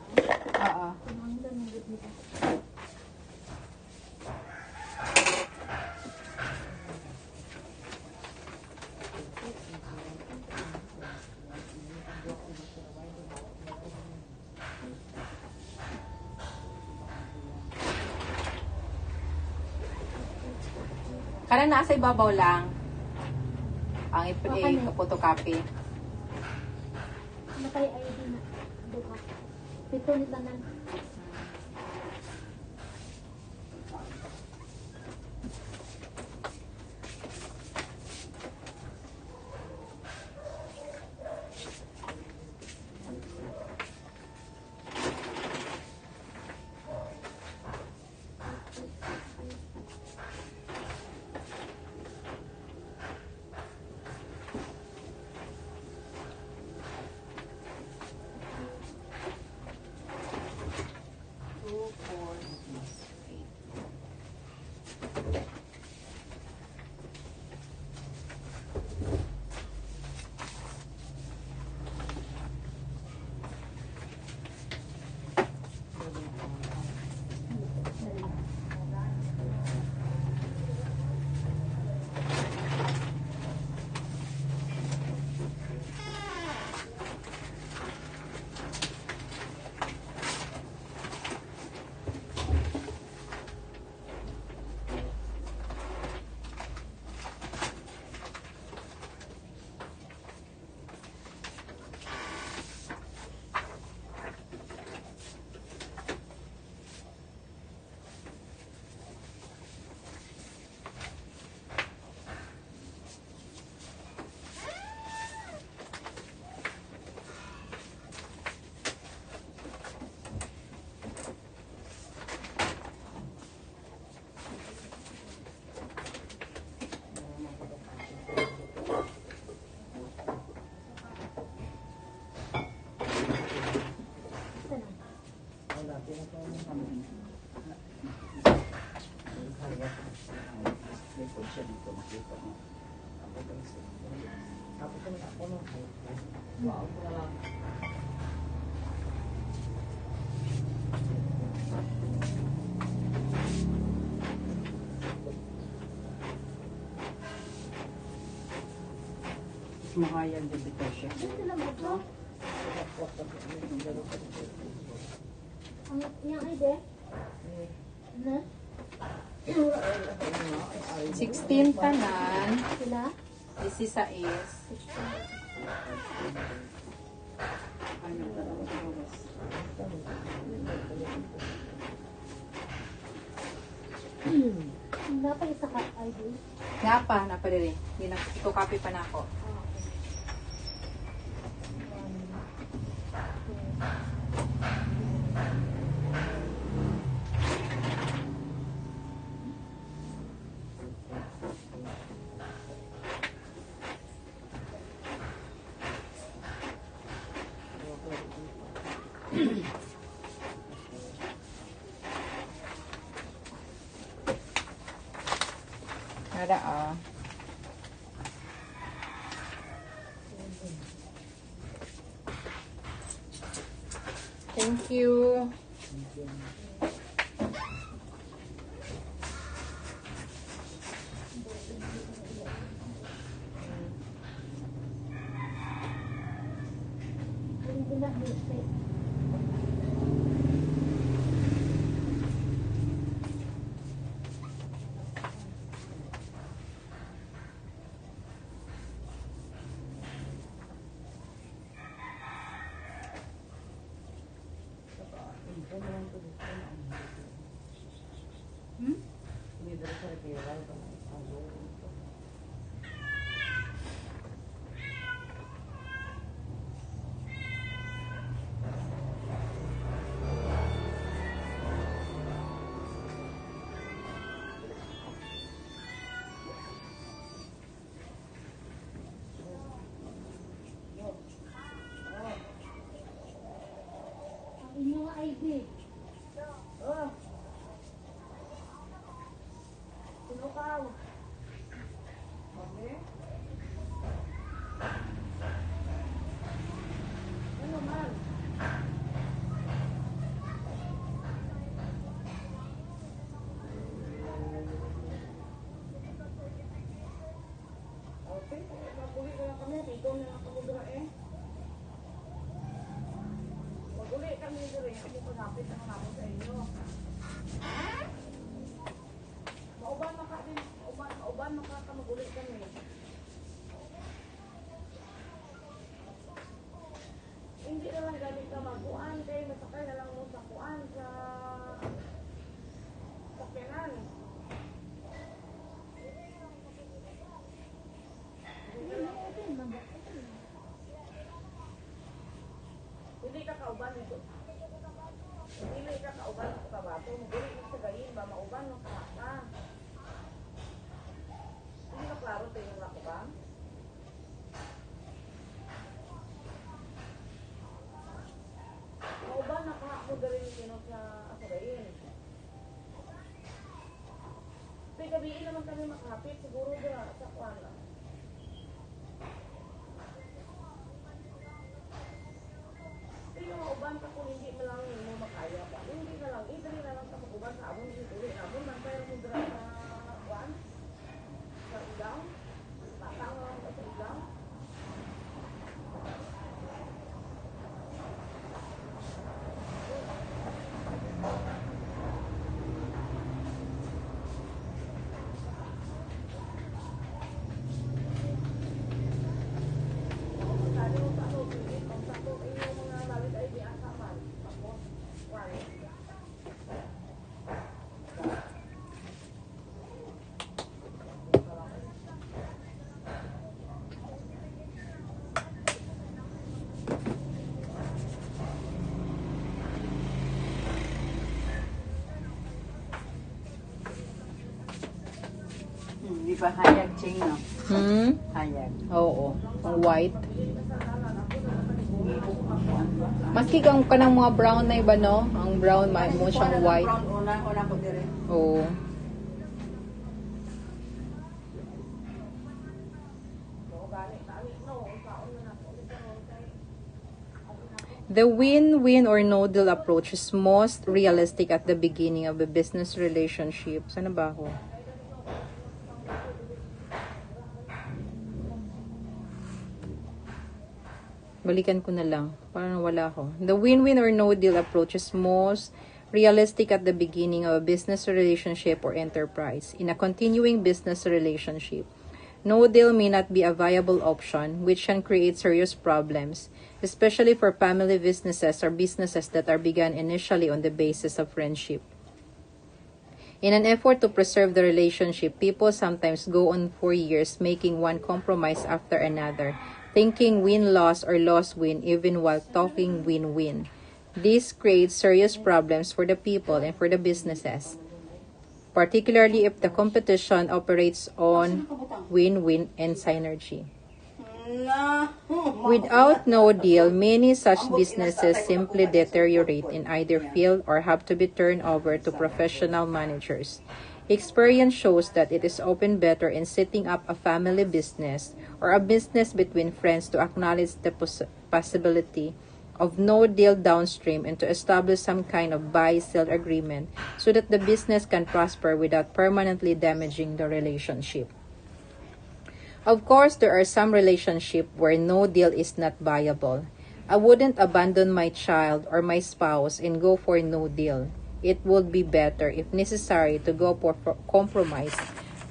Oo. Ang ganun good nila. Karang nasa ibabaw lang. Ang Okay. photocopy. Nakay ID na. Duha. Pito ni tanan. Mahayag din dito siya. Ano sila mo to? Ang yung ID? Na? 16 tanan. Sila? 16. Ano ka lang oras? Dapat isa ka ID? Napa, napadali. Hindi na, copy pa na ako. Nada ah. Thank you. Hindi na birthday. baby. Oh. Sinukaw. Ano man? Okay, maguli na lang kami. Dito na lang kami dira eh. Maguli kami dira eh. Ako pagapit ang hapon sa inyo. Mauban makakamaguli kami. Hindi na lang galing ka magkuhan kay masakay na lang mo sa kuhan sa sakyanan. Hindi ka kauban nito. Hindi ka kauban sa kabato. Maguli mo sa gayin ba mauban mo ka. Hindi ka klaro tayo yung ako ba? Mauban mo galing sino sa asagayin. Pero gabiin naman kami makapit. Siguro ba sa kuwan. Pero mauban ka kung hindi mo lang mo makaya pa. Hindi na lang. Idali na lang sa maguban sa amon. Hindi ulit na amon. Pero mo dra sa kuwan. Sa ilaw. Tatang lang sa ilaw. Di ba hayag ching no? Hayag. Oo. Ang white. Maski kang kanang mga brown na iba, no? Ang brown, mo siyang white. Brown una ko dire. Oo. The win-win or no-deal approach is most realistic at the beginning of a business relationship. Sana ba ako? Balikan ko na lang. Parang wala ako. The win-win or no-deal approach is most realistic at the beginning of a business relationship or enterprise. In a continuing business relationship, no deal may not be a viable option, which can create serious problems, especially for family businesses or businesses that are begun initially on the basis of friendship. In an effort to preserve the relationship, people sometimes go on for years making one compromise after another, thinking win-loss or loss-win even while talking win-win. This creates serious problems for the people and for the businesses, particularly if the competition operates on win-win and synergy. Without no deal, many such businesses simply deteriorate and either fail or have to be turned over to professional managers. Experience shows that it is often better in setting up a family business or a business between friends to acknowledge the possibility of no deal downstream and to establish some kind of buy-sell agreement so that the business can prosper without permanently damaging the relationship. Of course, there are some relationships where no deal is not viable. I wouldn't abandon my child or my spouse and go for no deal. It would be better, if necessary, to go for compromise,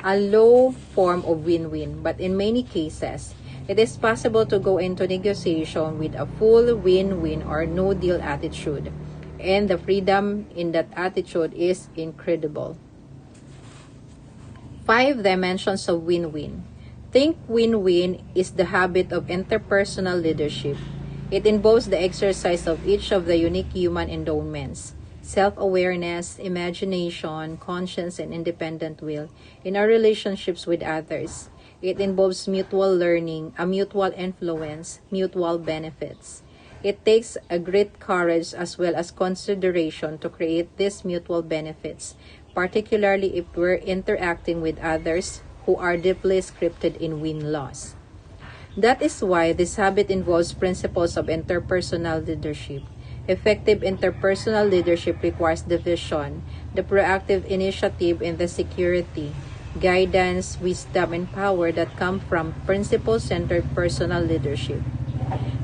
a low form of win-win. But in many cases, it is possible to go into negotiation with a full win-win or no deal attitude. And the freedom in that attitude is incredible. 5 dimensions of win-win. Think win-win is the habit of interpersonal leadership. It involves the exercise of each of the unique human endowments: self-awareness, imagination, conscience, and independent will in our relationships with others. It involves mutual learning, a mutual influence, mutual benefits. It takes a great courage as well as consideration to create these mutual benefits, particularly if we're interacting with others who are deeply scripted in win-loss. That is why this habit involves principles of interpersonal leadership. Effective interpersonal leadership requires the vision, the proactive initiative, and the security, guidance, wisdom, and power that come from principle-centered personal leadership.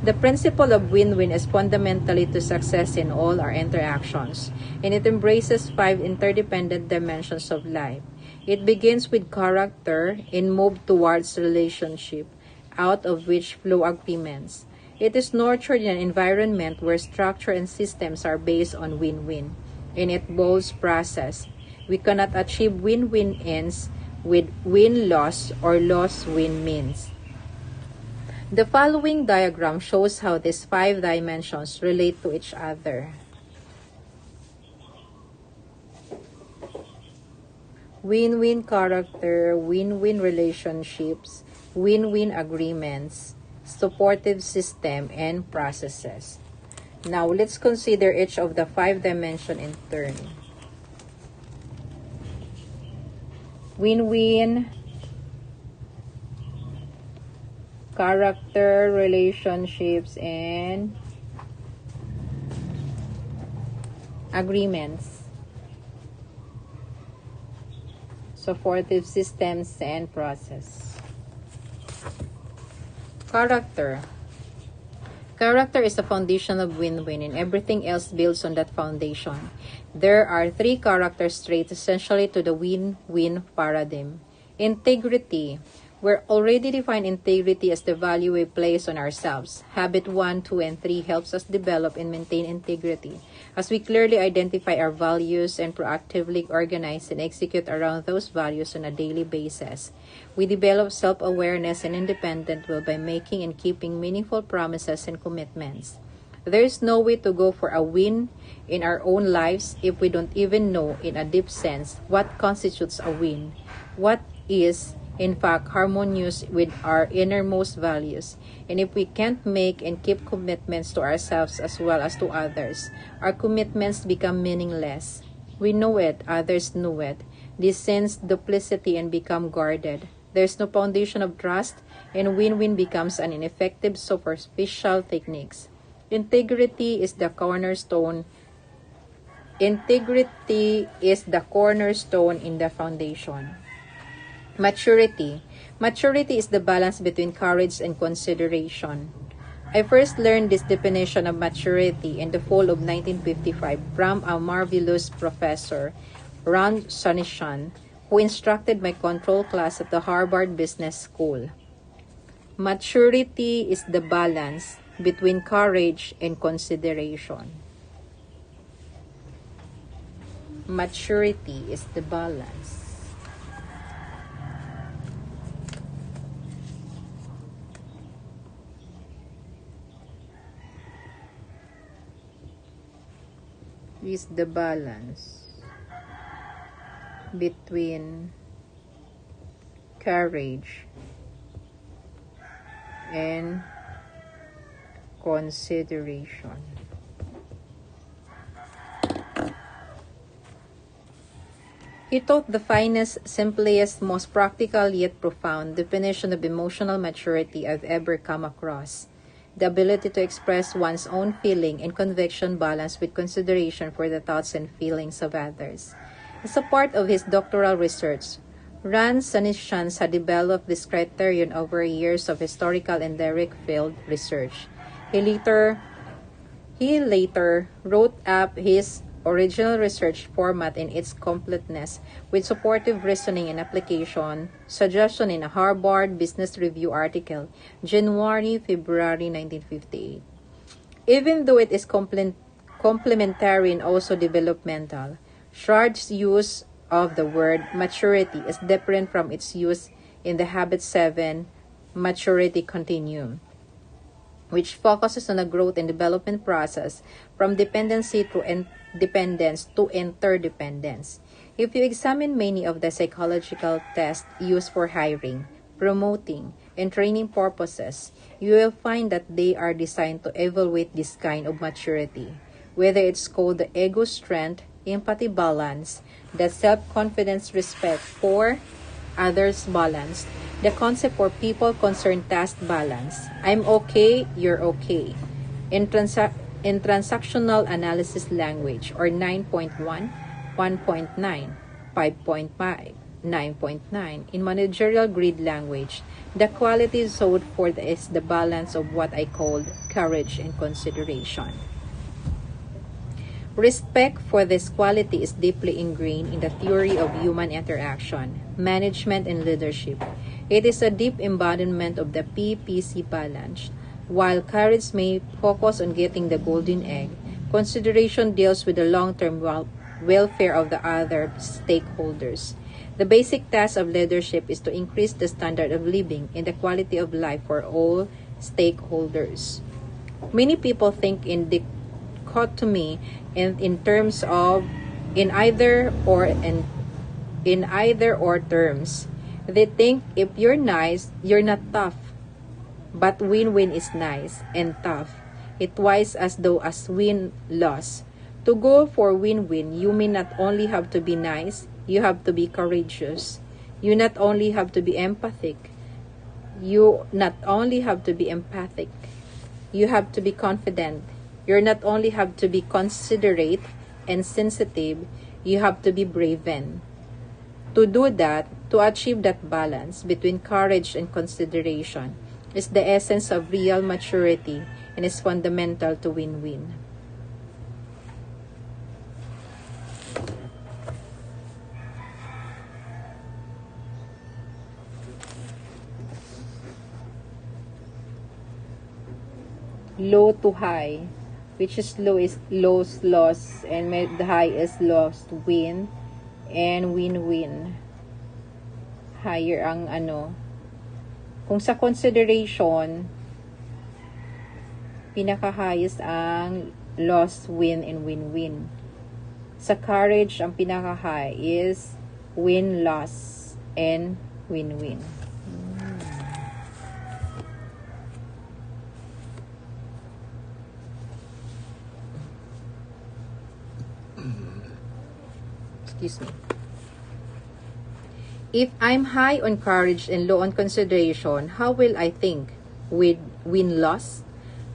The principle of win-win is fundamentally to success in all our interactions, and it embraces 5 interdependent dimensions of life. It begins with character and moves towards relationship, out of which flow agreements. It is nurtured in an environment where structure and systems are based on win-win, and it involves process. We cannot achieve win-win ends with win-loss or loss-win means. The following diagram shows how these 5 dimensions relate to each other. Win-win character, win-win relationships, win-win agreements, supportive system, and processes. Now, let's consider each of the 5 dimensions in turn. Win-win character, relationships, and agreements, supportive systems, and process. Character. Character is the foundation of win-win, and everything else builds on that foundation. There are 3 character traits essentially to the win-win paradigm. Integrity. We're already defined integrity as the value we place on ourselves. Habit 1, 2, and 3 helps us develop and maintain integrity, as we clearly identify our values and proactively organize and execute around those values on a daily basis. We develop self-awareness and independent will by making and keeping meaningful promises and commitments. There is no way to go for a win in our own lives if we don't even know in a deep sense what constitutes a win, what is in fact harmonious with our innermost values. And if we can't make and keep commitments to ourselves as well as to others, our commitments become meaningless. We know it, others know it. This sense duplicity and become guarded. There's no foundation of trust, and win-win becomes an ineffective superficial techniques. Integrity is the cornerstone. Integrity is the cornerstone in the foundation. Maturity. Maturity is the balance between courage and consideration. I first learned this definition of maturity in the fall of 1955 from a marvelous professor, Ron Sonnenschein, who instructed my control class at the Harvard Business School. Maturity is the balance between courage and consideration. Maturity is the balance. Is the balance between courage and consideration. He taught the finest, simplest, most practical yet profound definition of emotional maturity I've ever come across. The ability to express one's own feeling and conviction balanced with consideration for the thoughts and feelings of others. As a part of his doctoral research, Ron Sonnenschein had developed this criterion over years of historical and direct field research. He later wrote up his original research format in its completeness with supportive reasoning and application suggestion in a Harvard Business Review article, January-February 1958. Even though it is complementary and also developmental, Schwartz's use of the word maturity is different from its use in the Habit 7 maturity continuum, which focuses on the growth and development process from dependency to dependence to interdependence. If you examine many of the psychological tests used for hiring, promoting, and training purposes, you will find that they are designed to evaluate this kind of maturity, whether it's called the ego strength, empathy balance, the self-confidence respect for others balance, the concept for people concerned task balance. I'm okay, you're okay. In transactional analysis language, or 9.1, 1.9, 5.5, 9.9. In managerial grid language, the quality sought for is the balance of what I called courage and consideration. Respect for this quality is deeply ingrained in the theory of human interaction, management, and leadership. It is a deep embodiment of the PPC balance. While courage may focus on getting the golden egg, consideration deals with the long-term welfare of the other stakeholders. The basic task of leadership is to increase the standard of living and the quality of life for all stakeholders. Many people think in dichotomy and in terms of in either or terms. They think if you're nice, you're not tough. But win-win is nice and tough. It twice as though as win-loss. To go for win-win, you may not only have to be nice, you have to be courageous. You not only have to be empathic, you have to be confident. You not only have to be considerate and sensitive, you have to be braven. To do that, to achieve that balance between courage and consideration, is the essence of real maturity and is fundamental to win-win. Low to high, which is low is loss, and the high is lost win, and win-win. Higher ang kung sa consideration, pinaka-highest ang loss, win, and win-win. Sa courage, ang pinaka-high is win, loss, and win-win. Excuse me. If I'm high on courage and low on consideration, how will I think? With win-loss?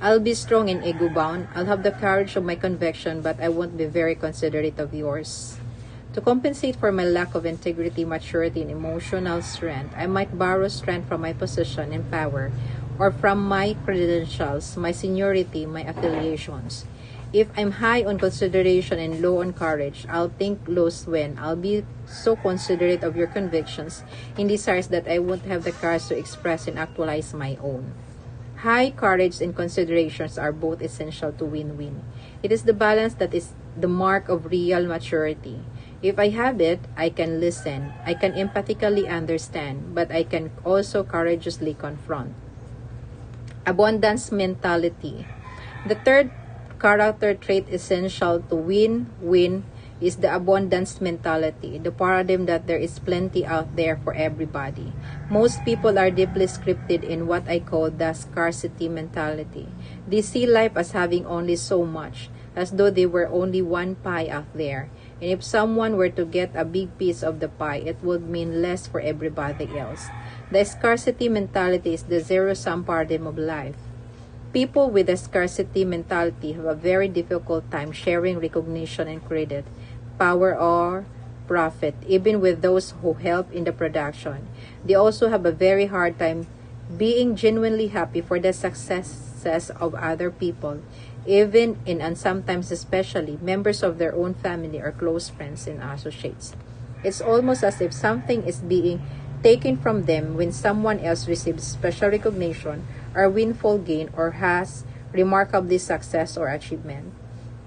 I'll be strong and ego-bound. I'll have the courage of my conviction, but I won't be very considerate of yours. To compensate for my lack of integrity, maturity, and emotional strength, I might borrow strength from my position and power, or from my credentials, my seniority, my affiliations. If I'm high on consideration and low on courage, I'll think lows when I'll be so considerate of your convictions and desires that I won't have the courage to express and actualize my own. High courage and considerations are both essential to win-win. It is the balance that is the mark of real maturity. If I have it, I can listen, I can empathically understand, but I can also courageously confront. Abundance mentality. The third character trait essential to win-win is the abundance mentality, the paradigm that there is plenty out there for everybody. Most people are deeply scripted in what I call the scarcity mentality. They see life as having only so much, as though there were only one pie out there. And if someone were to get a big piece of the pie, it would mean less for everybody else. The scarcity mentality is the zero-sum paradigm of life. People with a scarcity mentality have a very difficult time sharing recognition and credit, power or profit, even with those who help in the production. They also have a very hard time being genuinely happy for the successes of other people, even in and sometimes especially members of their own family or close friends and associates. It's almost as if something is being taken from them when someone else receives special recognition or windfall gain or has remarkably success or achievement.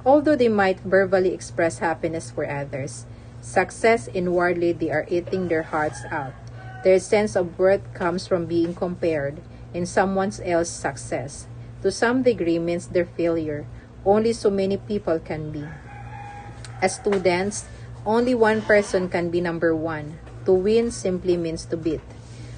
Although they might verbally express happiness for others, success inwardly they are eating their hearts out. Their sense of worth comes from being compared in someone else's success. To some degree means their failure. Only so many people can be. As students, only one person can be number one. To win simply means to beat.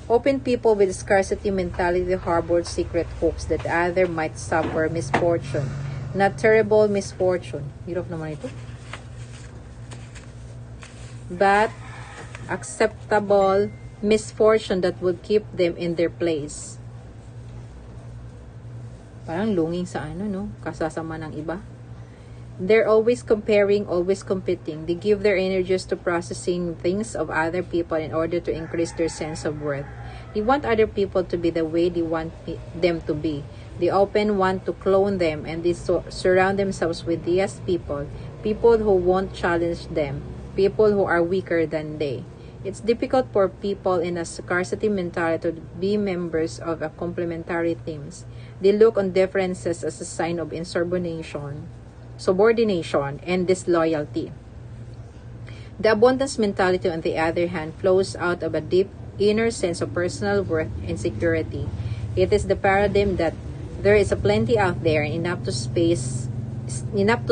Open people with scarcity mentality harbor secret hopes that the other might suffer misfortune, not terrible misfortune. Hirap naman ito. But acceptable misfortune that would keep them in their place. Parang lunging sa ano, no? Kasasama ng iba. They're always comparing, always competing. They give their energies to processing things of other people in order to increase their sense of worth. They want other people to be the way they want them to be. They often want to clone them, and they surround themselves with these people who won't challenge them, people who are weaker than they. It's difficult for people in a scarcity mentality to be members of a complementary teams. They look on differences as a sign of insubordination, and disloyalty. The abundance mentality, on the other hand, flows out of a deep inner sense of personal worth and security. It is the paradigm that there is a plenty out there, enough to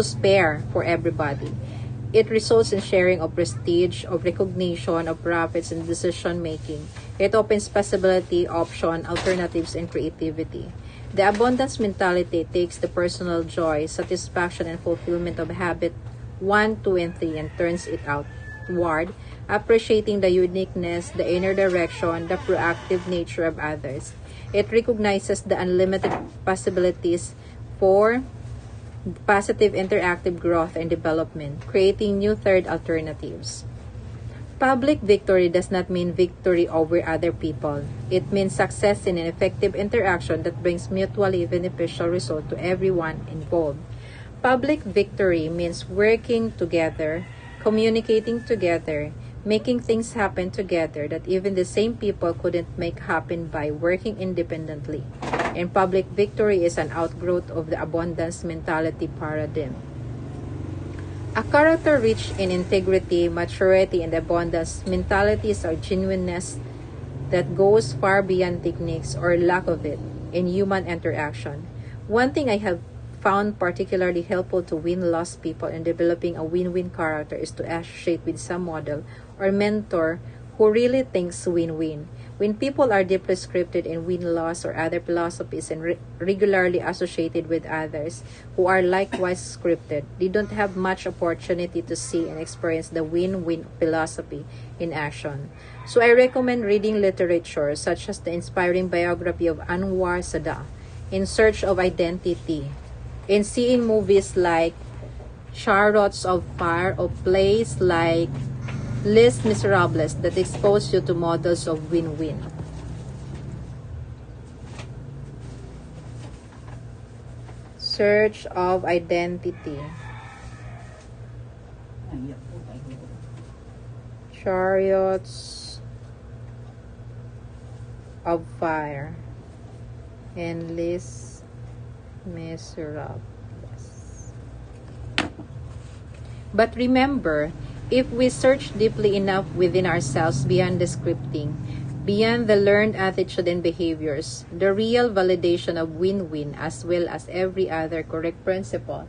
spare for everybody. It results in sharing of prestige, of recognition, of profits, and decision making. It opens possibility, option, alternatives, and creativity. The abundance mentality takes the personal joy, satisfaction, and fulfillment of habit 1, 2, and 3 and turns it outward, appreciating the uniqueness, the inner direction, the proactive nature of others. It recognizes the unlimited possibilities for positive interactive growth and development, creating new third alternatives. Public victory does not mean victory over other people. It means success in an effective interaction that brings mutually beneficial result to everyone involved. Public victory means working together, communicating together, making things happen together that even the same people couldn't make happen by working independently. And public victory is an outgrowth of the abundance mentality paradigm. A character rich in integrity, maturity, and abundance mentalities are genuineness that goes far beyond techniques or lack of it in human interaction. One thing I have found particularly helpful to win lost people in developing a win-win character is to associate with some model or mentor who really thinks win-win. When people are deeply scripted in win-loss or other philosophies and regularly associated with others who are likewise scripted, they don't have much opportunity to see and experience the win-win philosophy in action. So I recommend reading literature such as the inspiring biography of Anwar Sadat, In Search of Identity, and seeing movies like Chariots of Fire or plays like Les Miserables that expose you to models of win-win. Search of Identity. Chariots of Fire and Les Miserables. But remember, if we search deeply enough within ourselves beyond the scripting, beyond the learned attitude and behaviors, the real validation of win-win as well as every other correct principle.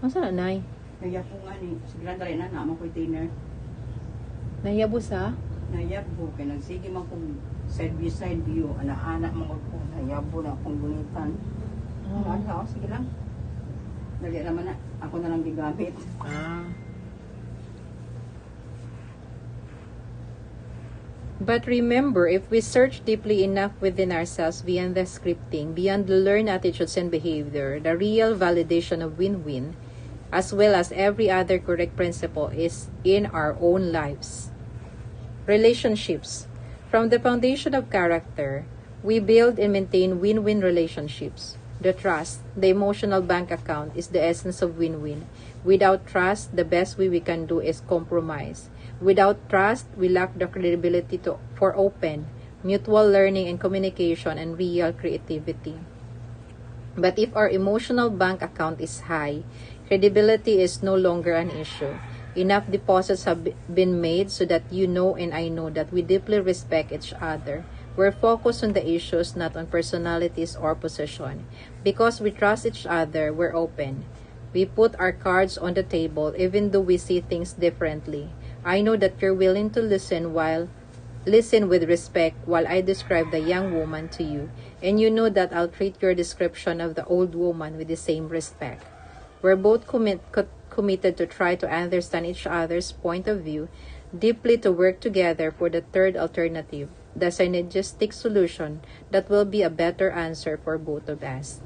Masa na, Nay? Nayab po nga ni. Sige lang dali na, naman ko'y dinner. Nayabo sa? Nayab po, kaya nagsige man kong side view. Anak-anak mga po. Nayab po na akong gunitan. Sige lang. Dali naman na. Ako na lang gigamit. But remember, if we search deeply enough within ourselves beyond the scripting, beyond the learned attitudes and behavior, the real validation of win-win, as well as every other correct principle, is in our own lives. Relationships. From the foundation of character, we build and maintain win-win relationships. The trust, the emotional bank account, is the essence of win-win. Without trust, the best we can do is compromise. Without trust, we lack the credibility for open, mutual learning and communication and real creativity. But if our emotional bank account is high, credibility is no longer an issue. Enough deposits have been made so that you know and I know that we deeply respect each other. We're focused on the issues, not on personalities or position. Because we trust each other, we're open. We put our cards on the table even though we see things differently. I know that you're willing to listen while listen with respect while I describe the young woman to you, and you know that I'll treat your description of the old woman with the same respect. We're both committed to try to understand each other's point of view, deeply to work together for the third alternative, the synergistic solution that will be a better answer for both of us.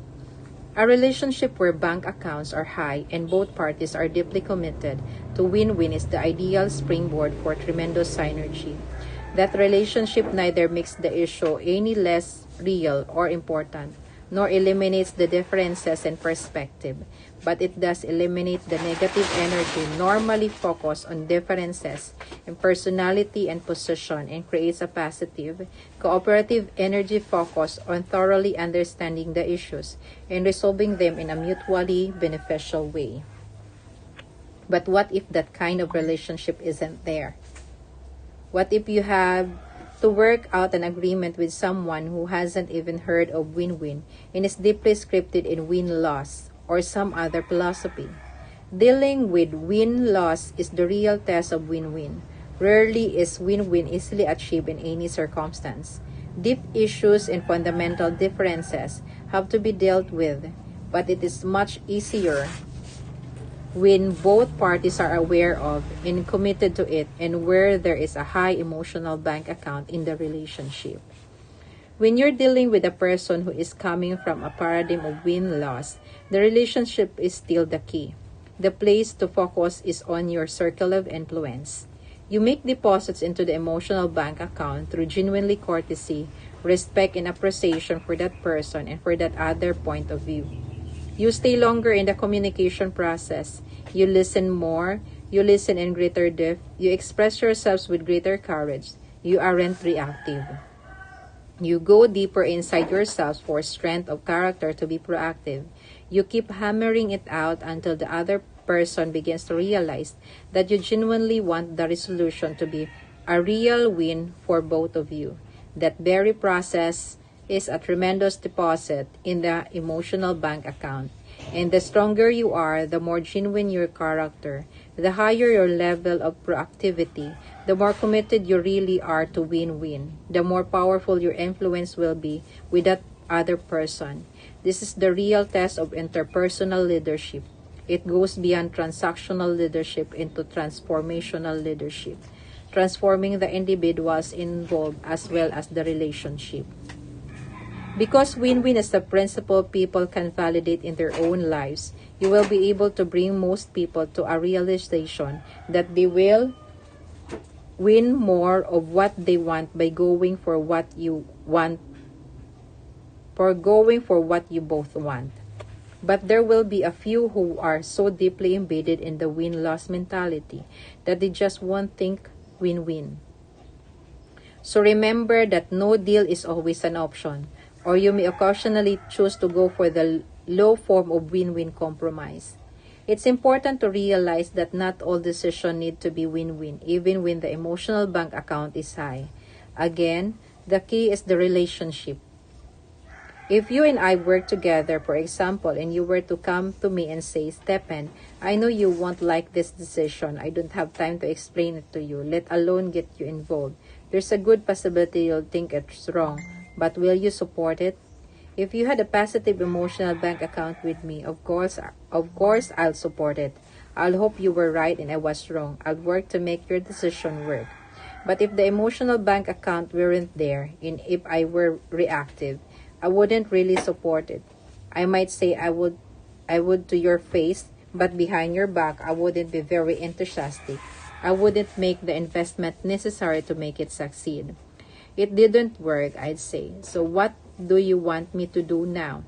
A relationship where bank accounts are high and both parties are deeply committed to win-win is the ideal springboard for tremendous synergy. That relationship neither makes the issue any less real or important, nor eliminates the differences in perspective, but it does eliminate the negative energy normally focused on differences in personality and position and creates a positive, cooperative energy focused on thoroughly understanding the issues and resolving them in a mutually beneficial way. But what if that kind of relationship isn't there? What if you have to work out an agreement with someone who hasn't even heard of win-win and is deeply scripted in win-loss or some other philosophy? Dealing with win-loss is the real test of win-win. Rarely is win-win easily achieved in any circumstance. Deep issues and fundamental differences have to be dealt with, but it is much easier when both parties are aware of and committed to it and where there is a high emotional bank account in the relationship. When you're dealing with a person who is coming from a paradigm of win-loss, the relationship is still the key. The place to focus is on your circle of influence. You make deposits into the emotional bank account through genuinely courtesy, respect, and appreciation for that person and for that other point of view. You stay longer in the communication process. You listen more. You listen in greater depth. You express yourselves with greater courage. You aren't reactive. You go deeper inside yourselves for strength of character to be proactive. You keep hammering it out until the other person begins to realize that you genuinely want the resolution to be a real win for both of you. That very process is a tremendous deposit in the emotional bank account. And the stronger you are, the more genuine your character, the higher your level of proactivity, the more committed you really are to win-win, the more powerful your influence will be with that other person. This is the real test of interpersonal leadership. It goes beyond transactional leadership into transformational leadership, transforming the individuals involved as well as the relationship. Because win-win is the principle people can validate in their own lives, you will be able to bring most people to a realization that they will win more of what they want by going for what you want, for what you both want. But there will be a few who are so deeply embedded in the win-loss mentality that they just won't think win-win. So remember that no deal is always an option, or you may occasionally choose to go for the low form of win-win compromise. It's important to realize that not all decisions need to be win-win, even when the emotional bank account is high. Again, the key is the relationship. If you and I work together, for example, and you were to come to me and say, Stephen, I know you won't like this decision. I don't have time to explain it to you, let alone get you involved. There's a good possibility you'll think it's wrong, but will you support it? If you had a positive emotional bank account with me, of course I'll support it. I'll hope you were right and I was wrong. I'll work to make your decision work. But if the emotional bank account weren't there, and if I were reactive, I wouldn't really support it. I might say I would to your face, but behind your back, I wouldn't be very enthusiastic. I wouldn't make the investment necessary to make it succeed. It didn't work, I'd say. So what do you want me to do now?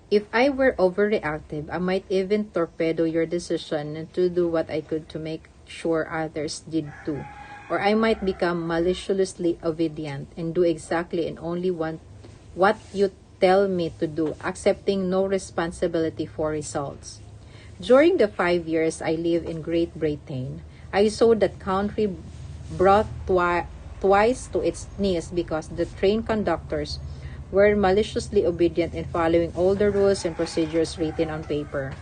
If I were overreactive, I might even torpedo your decision to do what I could to make sure others did too. Or I might become maliciously obedient and do exactly and only what you tell me to do, accepting no responsibility for results. During the 5 years I lived in Great Britain, I saw that country brought twice to its knees because the train conductors were maliciously obedient in following all the rules and procedures written on paper.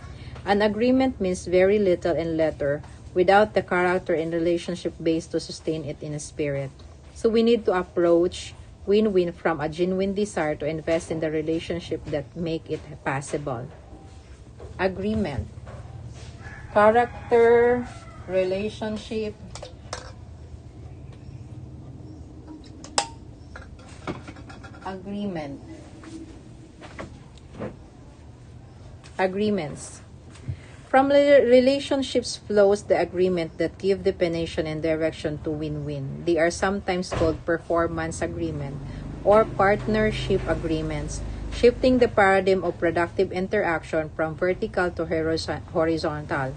An agreement means very little in letter without the character and relationship base to sustain it in a spirit. So we need to approach win-win from a genuine desire to invest in the relationship that make it possible. Agreement. Character, relationship, agreement. Agreements. From relationships flows the agreement that give definition and direction to win-win. They are sometimes called performance agreement or partnership agreements, shifting the paradigm of productive interaction from vertical to horizontal,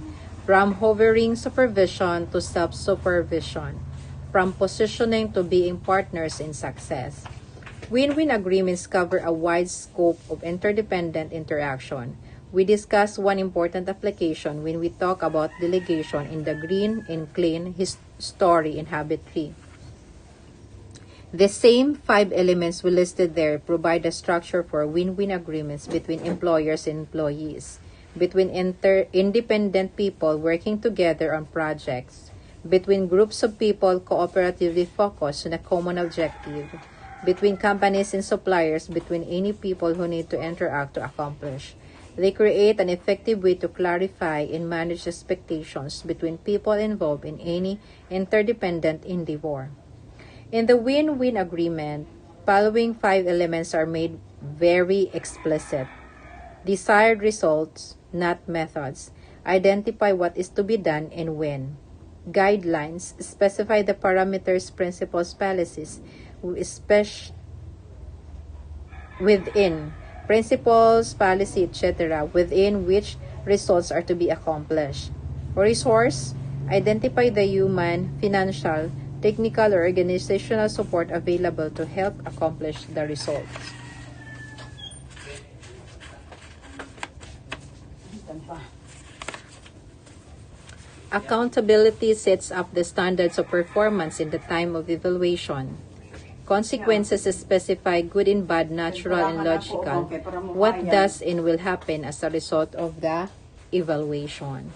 from hovering supervision to self-supervision, from positioning to being partners in success. Win-win agreements cover a wide scope of interdependent interaction. We discuss one important application when we talk about delegation in the Green and Clean story in Habit 3. The same 5 elements we listed there provide a structure for win-win agreements between employers and employees, between independent people working together on projects, between groups of people cooperatively focused on a common objective, between companies and suppliers, between any people who need to interact to accomplish. They create an effective way to clarify and manage expectations between people involved in any interdependent endeavor. In the win-win agreement, following 5 elements are made very explicit. Desired results, not methods. Identify what is to be done and when. Guidelines specify the parameters, principles, policies, within principles, policy, etc., within which results are to be accomplished. Resource, identify the human, financial, technical, or organizational support available to help accomplish the results. Accountability sets up the standards of performance in the time of evaluation. Consequences specify good and bad, natural and logical. What does and will happen as a result of the evaluation.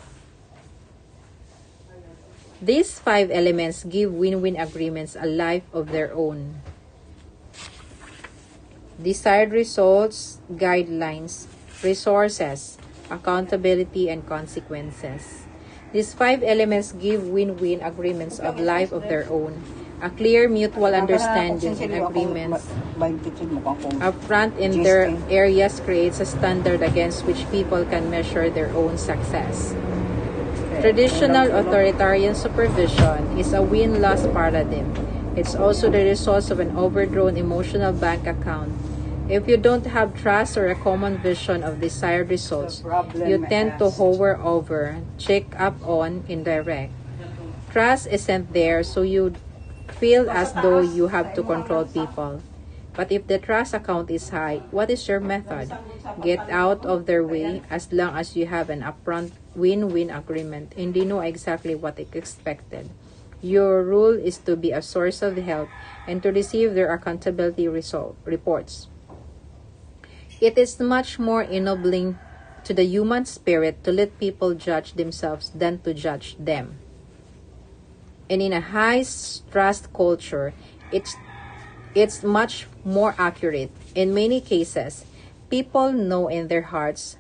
These 5 elements give win-win agreements a life of their own. Desired results, guidelines, resources, accountability, and consequences. These 5 elements give win-win agreements of life of their own. A clear mutual understanding and agreements upfront in their areas creates a standard against which people can measure their own success. Traditional authoritarian supervision is a win-loss paradigm. It's also the result of an overdrawn emotional bank account. If you don't have trust or a common vision of desired results, you tend to hover over, check up on, indirect. Trust isn't there, so you feel as though you have to control people. But if the trust account is high, what is your method? Get out of their way as long as you have an upfront win-win agreement and they know exactly what is expected. Your role is to be a source of help and to receive their accountability reports. It is much more ennobling to the human spirit to let people judge themselves than to judge them. And in a high-trust culture, it's much more accurate. In many cases, people know in their hearts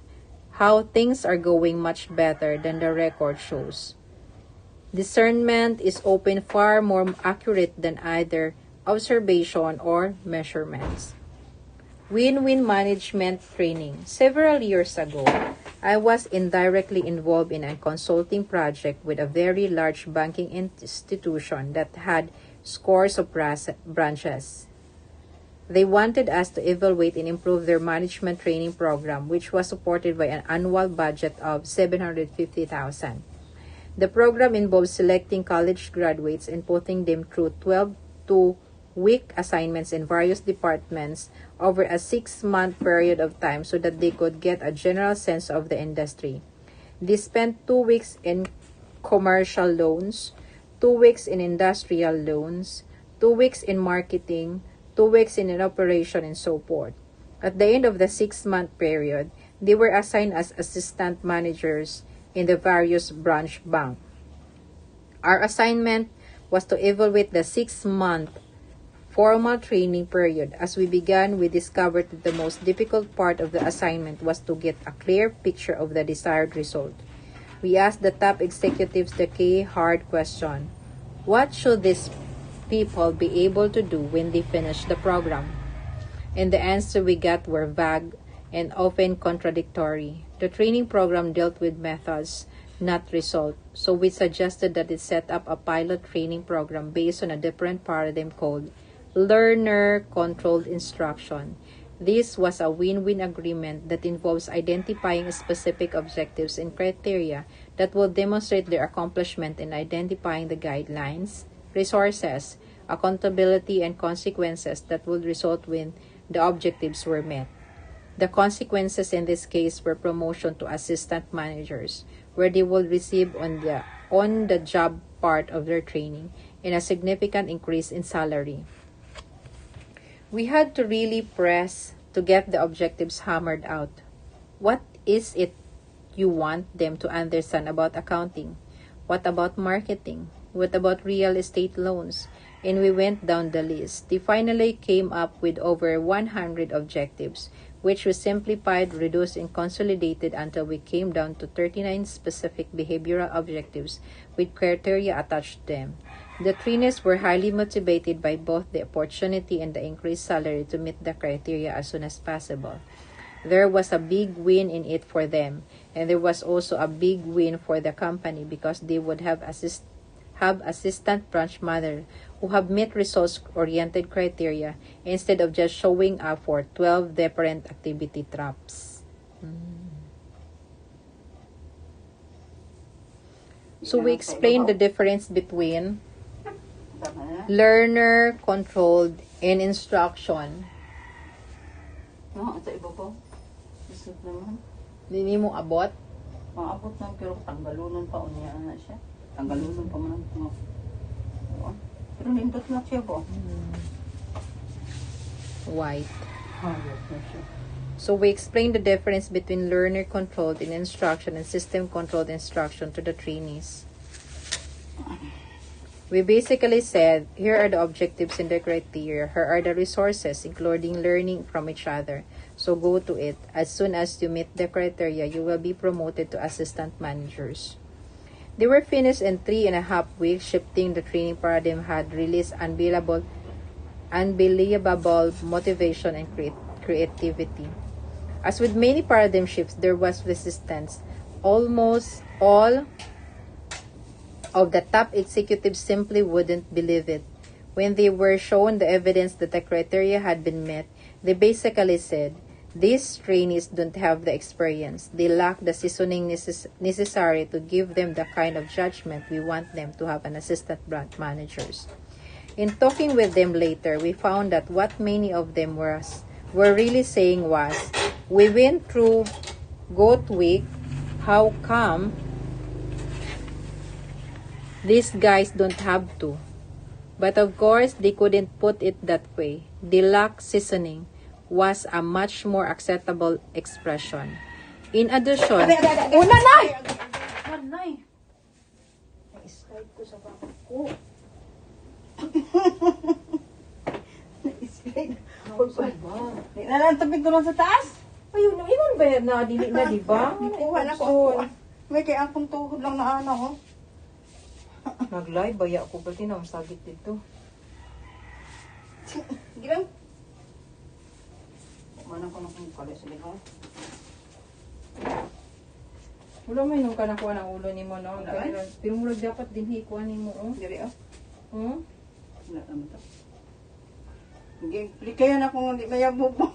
how things are going much better than the record shows. Discernment is often far more accurate than either observation or measurements. Win-win management training. Several years ago, I was indirectly involved in a consulting project with a very large banking institution that had scores of branches. They wanted us to evaluate and improve their management training program, which was supported by an annual budget of $750,000. The program involved selecting college graduates and putting them through 12 week assignments in various departments over a 6-month period of time so that they could get a general sense of the industry. They spent 2 weeks in commercial loans, 2 weeks in industrial loans, 2 weeks in marketing, 2 weeks in an operation, and so forth. At the end of the 6-month period, they were assigned as assistant managers in the various branch bank. Our assignment was to evaluate the 6-month formal training period. As we began, we discovered that the most difficult part of the assignment was to get a clear picture of the desired result. We asked the top executives the key hard question: what should these people be able to do when they finish the program? And the answer we got were vague and often contradictory. The training program dealt with methods, not result. So we suggested that it set up a pilot training program based on a different paradigm called learner-controlled instruction. This was a win-win agreement that involves identifying specific objectives and criteria that will demonstrate their accomplishment and identifying the guidelines, resources, accountability, and consequences that would result when the objectives were met. The consequences in this case were promotion to assistant managers, where they will receive on the job part of their training and a significant increase in salary. We had to really press to get the objectives hammered out. What is it you want them to understand about accounting? What about marketing? What about real estate loans? And we went down the list. They finally came up with over 100 objectives, which we simplified, reduced, and consolidated until we came down to 39 specific behavioral objectives with criteria attached to them. The trainees were highly motivated by both the opportunity and the increased salary to meet the criteria as soon as possible. There was a big win in it for them, and there was also a big win for the company because they would have assistant branch manager who have met results-oriented criteria instead of just showing up for 12 different activity traps. So we explained the difference between learner-controlled and instruction. No, sa iba ko. Isip naman. Hindi mo abot? Maabot na, pero tanggalunan pa. Unya na siya. Tanggalunan pa man. Pero nindot na siya po. White. Hangot na siya. So we explained the difference between learner-controlled and instruction and system-controlled instruction to the trainees. We basically said, here are the objectives and the criteria. Here are the resources, including learning from each other. So go to it. As soon as you meet the criteria, you will be promoted to assistant managers. They were finished in 3.5 weeks. Shifting the training paradigm had released unbelievable motivation and creativity. As with many paradigm shifts, there was resistance. Almost all of the top executives simply wouldn't believe it. When they were shown the evidence that the criteria had been met, they basically said, these trainees don't have the experience. They lack the seasoning necessary to give them the kind of judgment we want them to have as assistant branch managers. In talking with them later, we found that what many of them were really saying was, we went through Goat Week, how come these guys don't have to? But of course, they couldn't put it that way. The lack seasoning was a much more acceptable expression. In addition, Nanay! Nanay! Na-slide ko sa bakit ko. Na-slide. Nalantabig ko lang sa taas. ayun, iwan ba yan na, dili na, di ba? Kuha na ko. May kaya akong tuhod lang na ano. Nag-live, baya ako pati na masagit dito. Sige lang. Manang ko na kung kalit sa likong. Wala may nung kanakuha ng ulo ni mo, no? Wala, eh. Pero murag dapat din hikuha ni mo, oh. Diri oh. Hmm? Wala naman to. Hindi, likayan ako hindi mayabo po.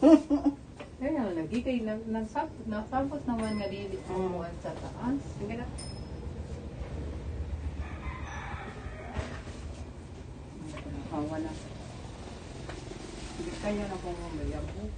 Kaya lagi kay nasabot naman nga dili tumuan sa taas. Sige na. Hawa na. Hindi kaya na kung mayabo.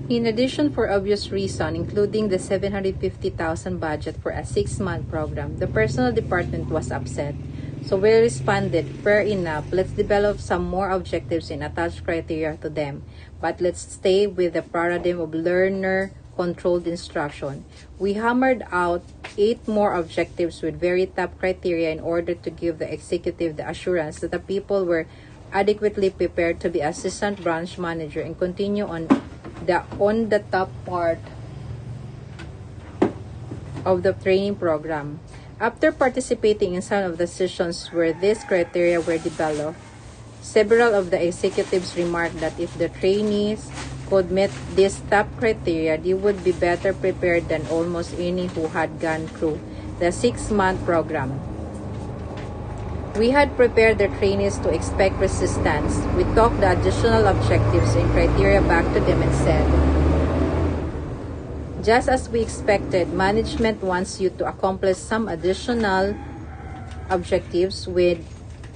In addition, for obvious reason, including the 750,000 budget for a 6-month program, the personnel department was upset. So we responded, fair enough, let's develop some more objectives and attach criteria to them. But let's stay with the paradigm of learner-controlled instruction. We hammered out 8 more objectives with very top criteria in order to give the executive the assurance that the people were adequately prepared to be assistant branch manager and continue on the top part of the training program. After participating in some of the sessions where these criteria were developed, several of the executives remarked that if the trainees could meet these top criteria, they would be better prepared than almost any who had gone through the 6-month program. We had prepared the trainees to expect resistance. We talked the additional objectives and criteria back to them and said, just as we expected, management wants you to accomplish some additional objectives with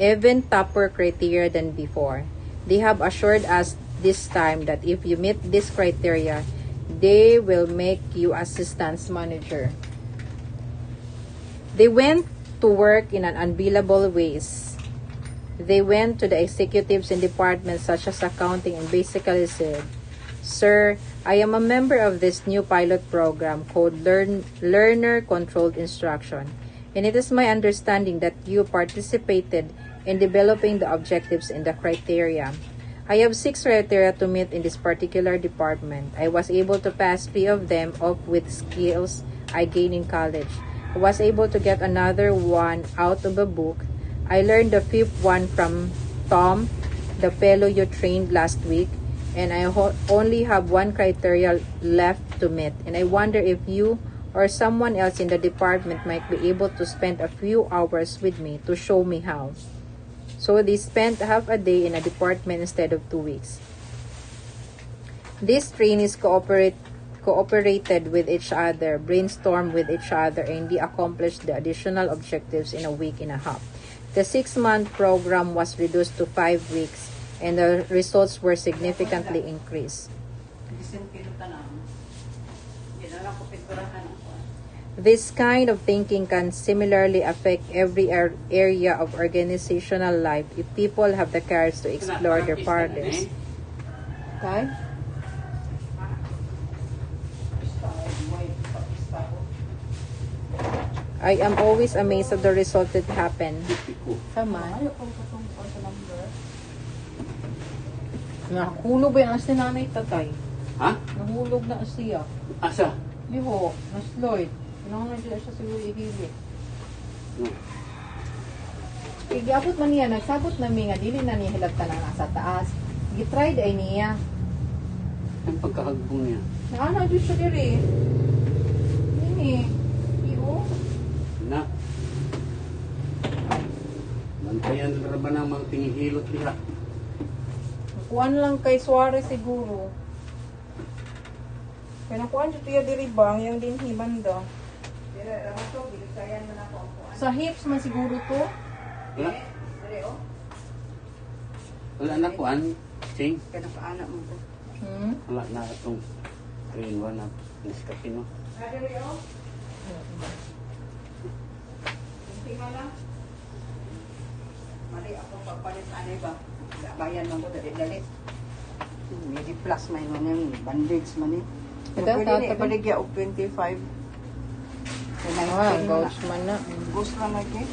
even tougher criteria than before. They have assured us this time that if you meet this criteria, they will make you assistant manager. They went to work in an unbelievable ways. They went to the executives in departments such as accounting and basically said, Sir, I am a member of this new pilot program called Learner Controlled Instruction, and it is my understanding that you participated in developing the objectives and the criteria. I have 6 criteria to meet in this particular department. I was able to pass 3 of them off with skills I gained in college. I was able to get another one out of a book. I learned the 5th one from Tom, the fellow you trained last week, and I only have 1 criteria left to meet. And I wonder if you or someone else in the department might be able to spend a few hours with me to show me how. So they spent half a day in a department instead of 2 weeks. These trainees cooperated with each other, brainstormed with each other, and they accomplished the additional objectives in a week and a half. The 6-month program was reduced to 5 weeks, and the results were significantly increased. This kind of thinking can similarly affect every area of organizational life if people have the courage to explore their paradigms. Okay? I am always amazed at the result that happen. Sama. Nahulog ba yan si nanay tatay? Ha? Nahulog na siya. Asa? Liho, na-sloyd. Pinangan na siya siguro ihili. Igiabot man niya, nagsabot na nga, dili na niya hilagta na nasa taas. Gitried ay niya. Ang pagkakagbong niya. Naana, Diyos siya diri. Ini. Iyo. Na. Bantayan na ba ng mga tingihilot liha? Kuan lang kay Suarez siguro. Kaya nakuan siya tiya diri bang, yung din hibanda. Sa hips man siguro to. Wala? Wala na kuan? Sing? Kaya nakaana mo ko. Wala na itong 3-in-1 na Nescafé, no? Mali ako pagpalit anay ba? Bayan man ko dali-dali. Medi plus may man yung bandage man eh. Ito, Pwede tata na ba? ibaligya og 25. Gouch man na. Ghost lang lagi.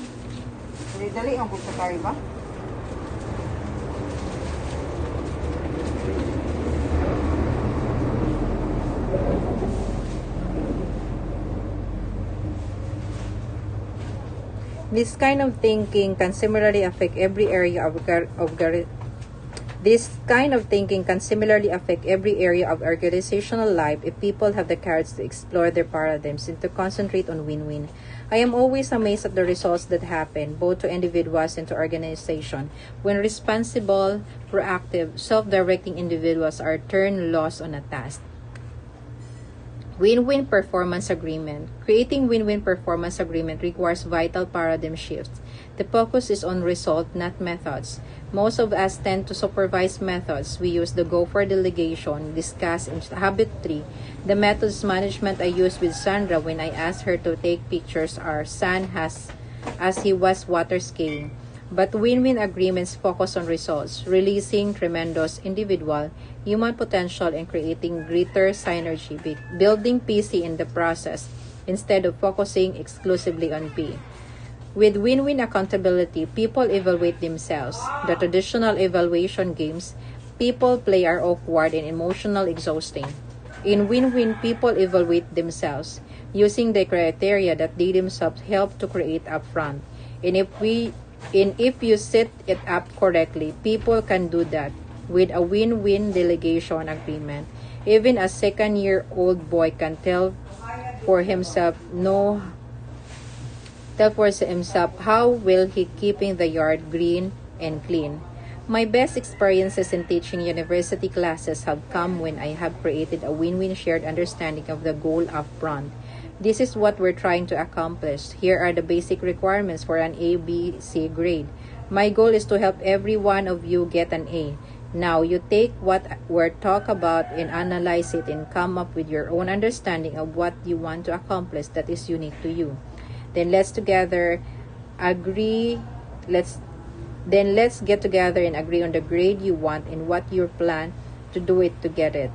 Dali-dali ang kung sakay ba? This kind of thinking can similarly affect every area of organizational life if people have the courage to explore their paradigms and to concentrate on win-win. I am always amazed at the results that happen, both to individuals and to organization, when responsible, proactive, self-directing individuals are turned lost on a task. Win-win performance agreement. Creating win-win performance agreement requires vital paradigm shifts. The focus is on result, not methods. Most of us tend to supervise methods. We use the gopher delegation discussed in Habit 3. The methods management I used with Sandra when I asked her to take pictures are San has as he was water skiing. But win-win agreements focus on results, releasing tremendous individual human potential and creating greater synergy, building PC in the process instead of focusing exclusively on P. With win-win accountability, people evaluate themselves. The traditional evaluation games people play are awkward and emotional exhausting. In win-win, people evaluate themselves using the criteria that they themselves help to create upfront. And if you set it up correctly, people can do that. With a win-win delegation agreement, even a second-year-old boy can tell for himself how will he keeping the yard green and clean. My best experiences in teaching university classes have come when I have created a win-win shared understanding of the goal up front. This is what we're trying to accomplish. Here are the basic requirements for an ABC grade. My goal is to help every one of you get an A. Now, you take what we're talking about and analyze it and come up with your own understanding of what you want to accomplish that is unique to you. Then let's get together and agree on the grade you want and what you plan to do it to get it.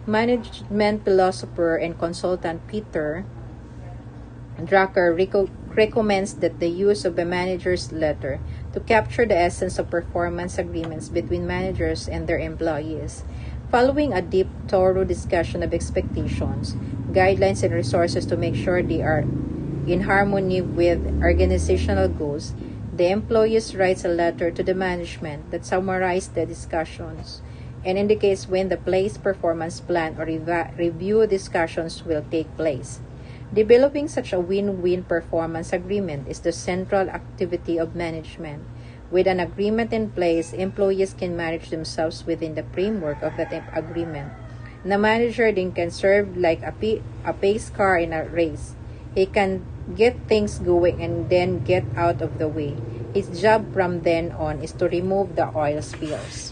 Management philosopher and consultant Peter Drucker recommends that the use of a manager's letter to capture the essence of performance agreements between managers and their employees. Following a deep, thorough discussion of expectations, guidelines, and resources to make sure they are in harmony with organizational goals, the employees writes a letter to the management that summarizes the discussions and indicates when the place performance plan or review discussions will take place. Developing such a win-win performance agreement is the central activity of management. With an agreement in place, employees can manage themselves within the framework of that agreement. The manager then can serve like a pace car in a race. He can get things going and then get out of the way. His job from then on is to remove the oil spills.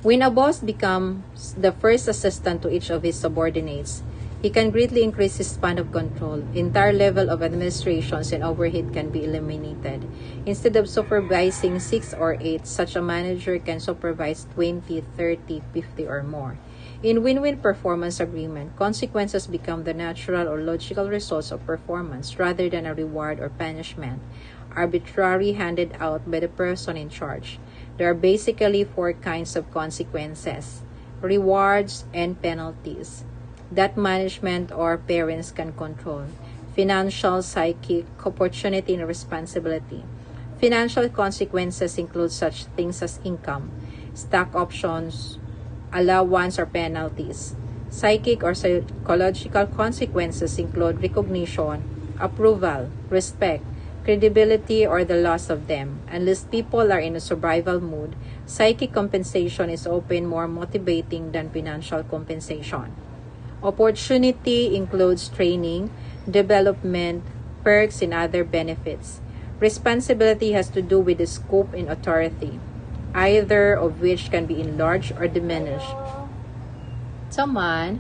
When a boss becomes the first assistant to each of his subordinates, he can greatly increase his span of control. Entire level of administrations and overhead can be eliminated. Instead of supervising 6 or 8, such a manager can supervise 20, 30, 50 or more. In win-win performance agreement, consequences become the natural or logical results of performance rather than a reward or punishment, arbitrarily handed out by the person in charge. There are basically 4 kinds of consequences: rewards and penalties that management or parents can control. Financial, psychic, opportunity, and responsibility. Financial consequences include such things as income, stock options, allowance, or penalties. Psychic or psychological consequences include recognition, approval, respect, credibility, or the loss of them. Unless people are in a survival mood, psychic compensation is often more motivating than financial compensation. Opportunity includes training, development, perks, and other benefits. Responsibility has to do with the scope and authority, either of which can be enlarged or diminished. Someone?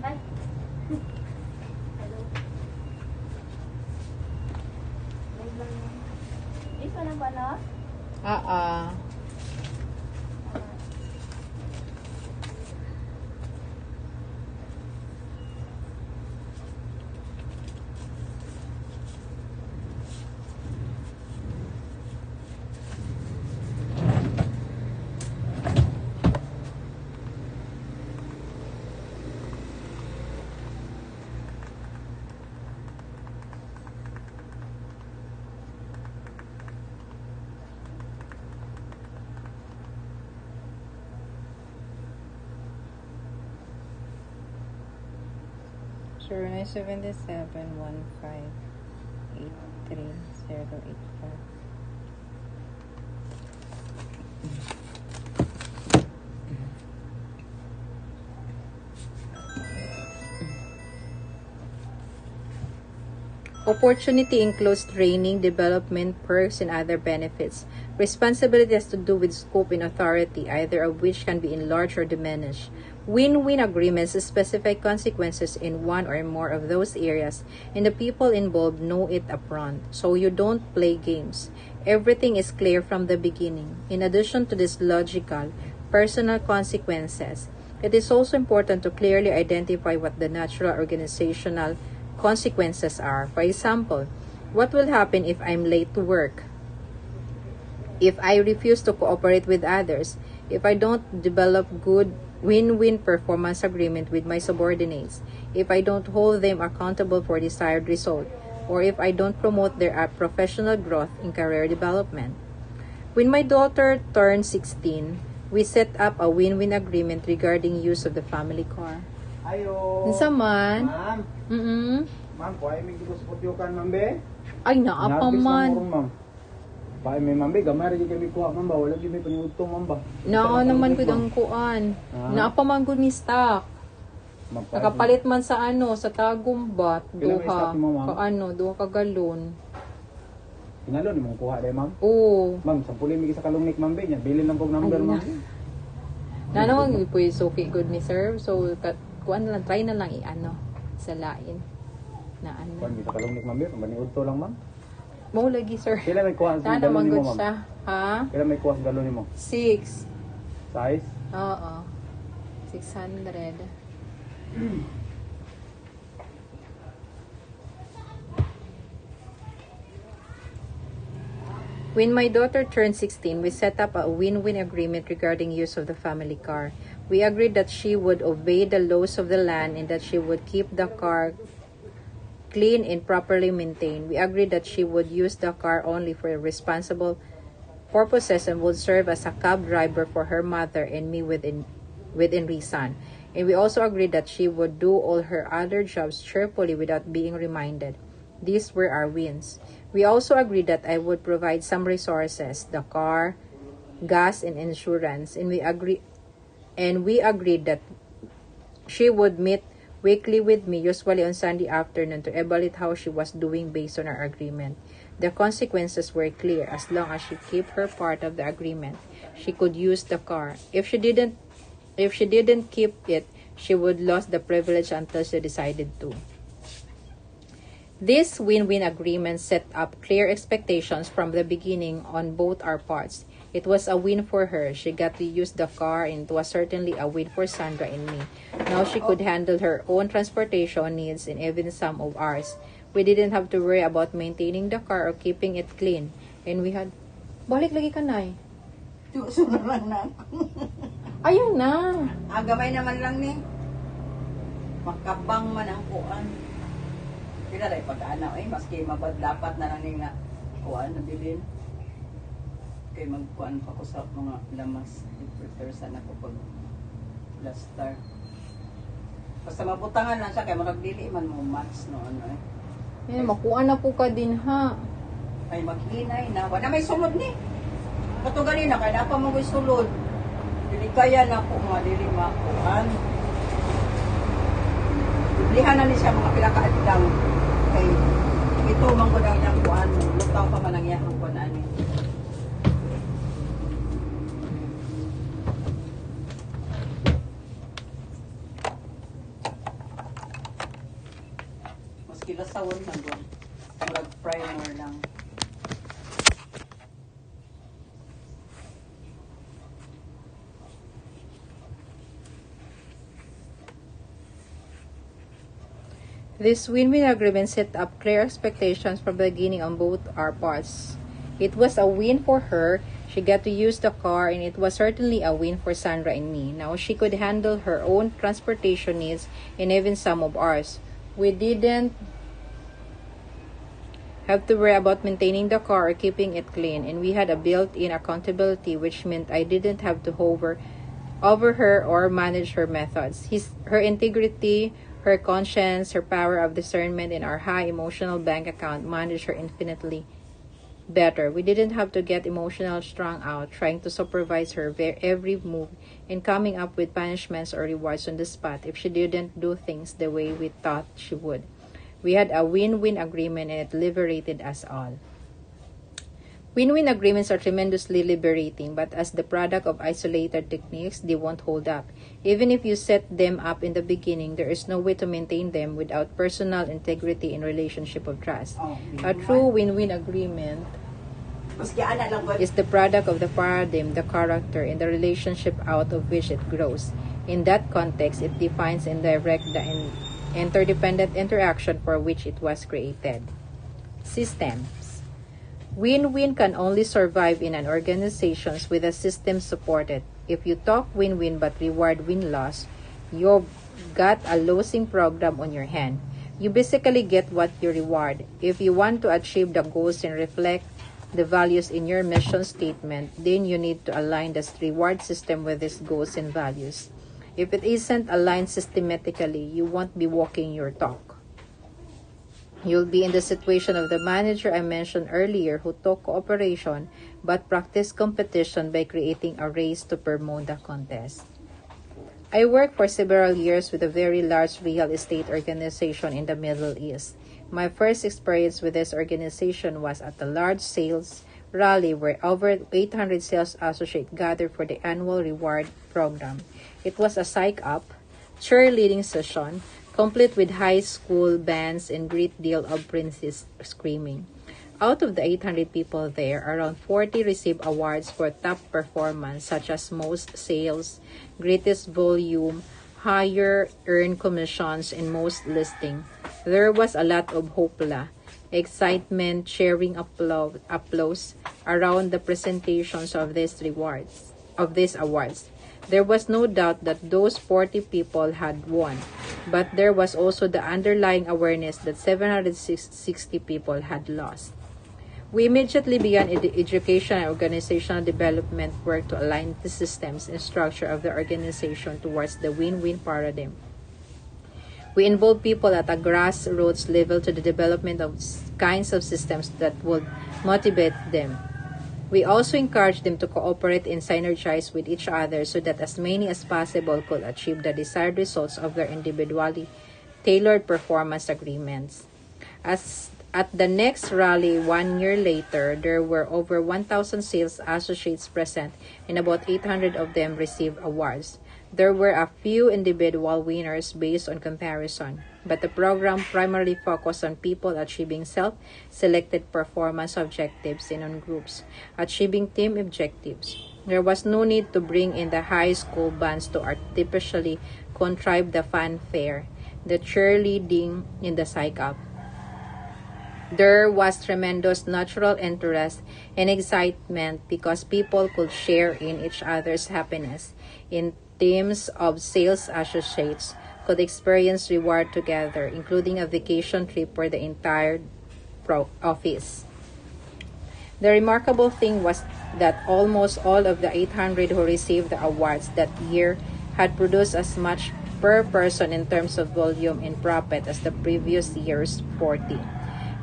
Isa na ba na? Sure, 977-15-83-085. Opportunity includes training, development, perks, and other benefits. Responsibility has to do with scope and authority, either of which can be enlarged or diminished. Win-win agreements specify consequences in one or more of those areas, and the people involved know it upfront, so you don't play games. Everything is clear from the beginning. In addition to these logical, personal consequences, it is also important to clearly identify what the natural organizational consequences are. For example, what will happen if I'm late to work? If I refuse to cooperate with others? If I don't develop good win-win performance agreement with my subordinates? If I don't hold them accountable for desired result? Or if I don't promote their professional growth and career development? When my daughter turned 16, we set up a win-win agreement regarding use of the family car. Ayo. Unsa man? Ma'am. Ma'am, kuhay may gusto ko tiyukan, ma'am, be. Ay, naa pa Nabis na man. mo ron, ma'am. Kuhay may, ma'am, be. Gamay rin kami kuha, ma'am, ba? Wala din may paniutong, ma'am, ba? Naa Ito naman ma'am. gud ang kuan. Ah. Naa pa man gud ni stock. Ma'am, kuhay Nakapalit man sa ano, sa tagumbat, Pila may duha. stock mo, ma'am? Duha ka galon. Pinalo, di mo kuha, de, ma'am. Oo. Ma'am, sampulin may isa kalungnik, ma'am, be. Yan, bilin lang pong number, Ay, ma'am. Na naman pwede okay good ni sir. So kuan na lang, try na lang i-ano sa lain. Na Kuhay ano. may isa kalungnik, ma'am, be. Maniudto lang, ma'am. Mo lagi sir. Pila may kuha sa Sana galon ni man mo, good ma'am? siya. Ha? Pila may kuha sa galon ni mo? 6. Size? Oo. 600. When my daughter turned 16, we set up a win-win agreement regarding use of the family car. We agreed that she would obey the laws of the land and that she would keep the car clean and properly maintained. We agreed that she would use the car only for responsible purposes and would serve as a cab driver for her mother and me within reason. And we also agreed that she would do all her other jobs cheerfully without being reminded. These were our wins. We also agreed that I would provide some resources, the car, gas, and insurance. And we agreed that she would meet weekly with me, usually on Sunday afternoon, to evaluate how she was doing based on our agreement. The consequences were clear. As long as she kept her part of the agreement, she could use the car. If she didn't keep it, she would lose the privilege until she decided to. This win-win agreement set up clear expectations from the beginning on both our parts. It was a win for her. She got to use the car, and it was certainly a win for Sandra and me. Now she could handle her own transportation needs and even some of ours. We didn't have to worry about maintaining the car or keeping it clean. And we had... Balik lagi ka, Nay. Tuso na lang na ako. Ayun na. Gamay naman lang ni. Makabang man ang kuan. Kaya rin pag-ana, maski mabadlapat na lang nga kuan, nabilin. Kaya magkuan pa ko sa mga lamas. I-prepare sana ko pag plaster. Basta mabutangan lang siya, kaya makagbili man mo match, no, ano eh. Makuha na po ka din, ha? Ay, maghinay na. Wala may sulod ni. Kato ganina, kaya na pa mo may sulod. Dili kaya na po mga dili makuan. Lihan na ni siya mga pilakaadlang. Kay ito man ko daw niyang kuan. Lutaw pa man ang iyang kuan ani. Maski lasawon man doon. Murag primer lang. This win-win agreement set up clear expectations from the beginning on both our parts. It was a win for her. She got to use the car, and it was certainly a win for Sandra and me. Now she could handle her own transportation needs and even some of ours. We didn't have to worry about maintaining the car or keeping it clean, and we had a built-in accountability, which meant I didn't have to hover over her or manage her methods. Her integrity, her conscience, her power of discernment, and our high emotional bank account managed her infinitely better. We didn't have to get emotional strung out trying to supervise her every move and coming up with punishments or rewards on the spot if she didn't do things the way we thought she would. We had a win-win agreement and it liberated us all. Win-win agreements are tremendously liberating, but as the product of isolated techniques, they won't hold up. Even if you set them up in the beginning, there is no way to maintain them without personal integrity and relationship of trust. A true win-win agreement Maski ana lang ko. is the product of the paradigm, the character, and the relationship out of which it grows. In that context, it defines and directs the interdependent interaction for which it was created. Systems. Win-win can only survive in an organization with a system supported. If you talk win-win but reward win-loss, you've got a losing program on your hand. You basically get what you reward. If you want to achieve the goals and reflect the values in your mission statement, then you need to align the reward system with these goals and values. If it isn't aligned systematically, you won't be walking your talk. You'll be in the situation of the manager I mentioned earlier who taught cooperation but practiced competition by creating a race to promote the contest. I worked for several years with a very large real estate organization in the Middle East. My first experience with this organization was at a large sales rally where over 800 sales associates gathered for the annual reward program. It was a psych-up, cheerleading session, complete with high school bands and great deal of princess screaming. Out of the 800 people there, around 40 received awards for top performance such as most sales, greatest volume, higher earned commissions, and most listing. There was a lot of hoopla, excitement, cheering, applause around the presentations of these awards. There was no doubt that those 40 people had won, but there was also the underlying awareness that 760 people had lost. We immediately began education and organizational development work to align the systems and structure of the organization towards the win-win paradigm. We involved people at a grassroots level to the development of kinds of systems that would motivate them. We also encouraged them to cooperate and synergize with each other so that as many as possible could achieve the desired results of their individually tailored performance agreements. As at the next rally 1 year later, there were over 1,000 sales associates present and about 800 of them received awards. There were a few individual winners based on comparison, but the program primarily focused on people achieving self-selected performance objectives and on groups achieving team objectives. There was no need to bring in the high school bands to artificially contrive the fanfare, the cheerleading, in the psych-up. There was tremendous natural interest and excitement because people could share in each other's happiness. In teams of sales associates could experience reward together, including a vacation trip for the entire office. The remarkable thing was that almost all of the 800 who received the awards that year had produced as much per person in terms of volume and profit as the previous year's 40.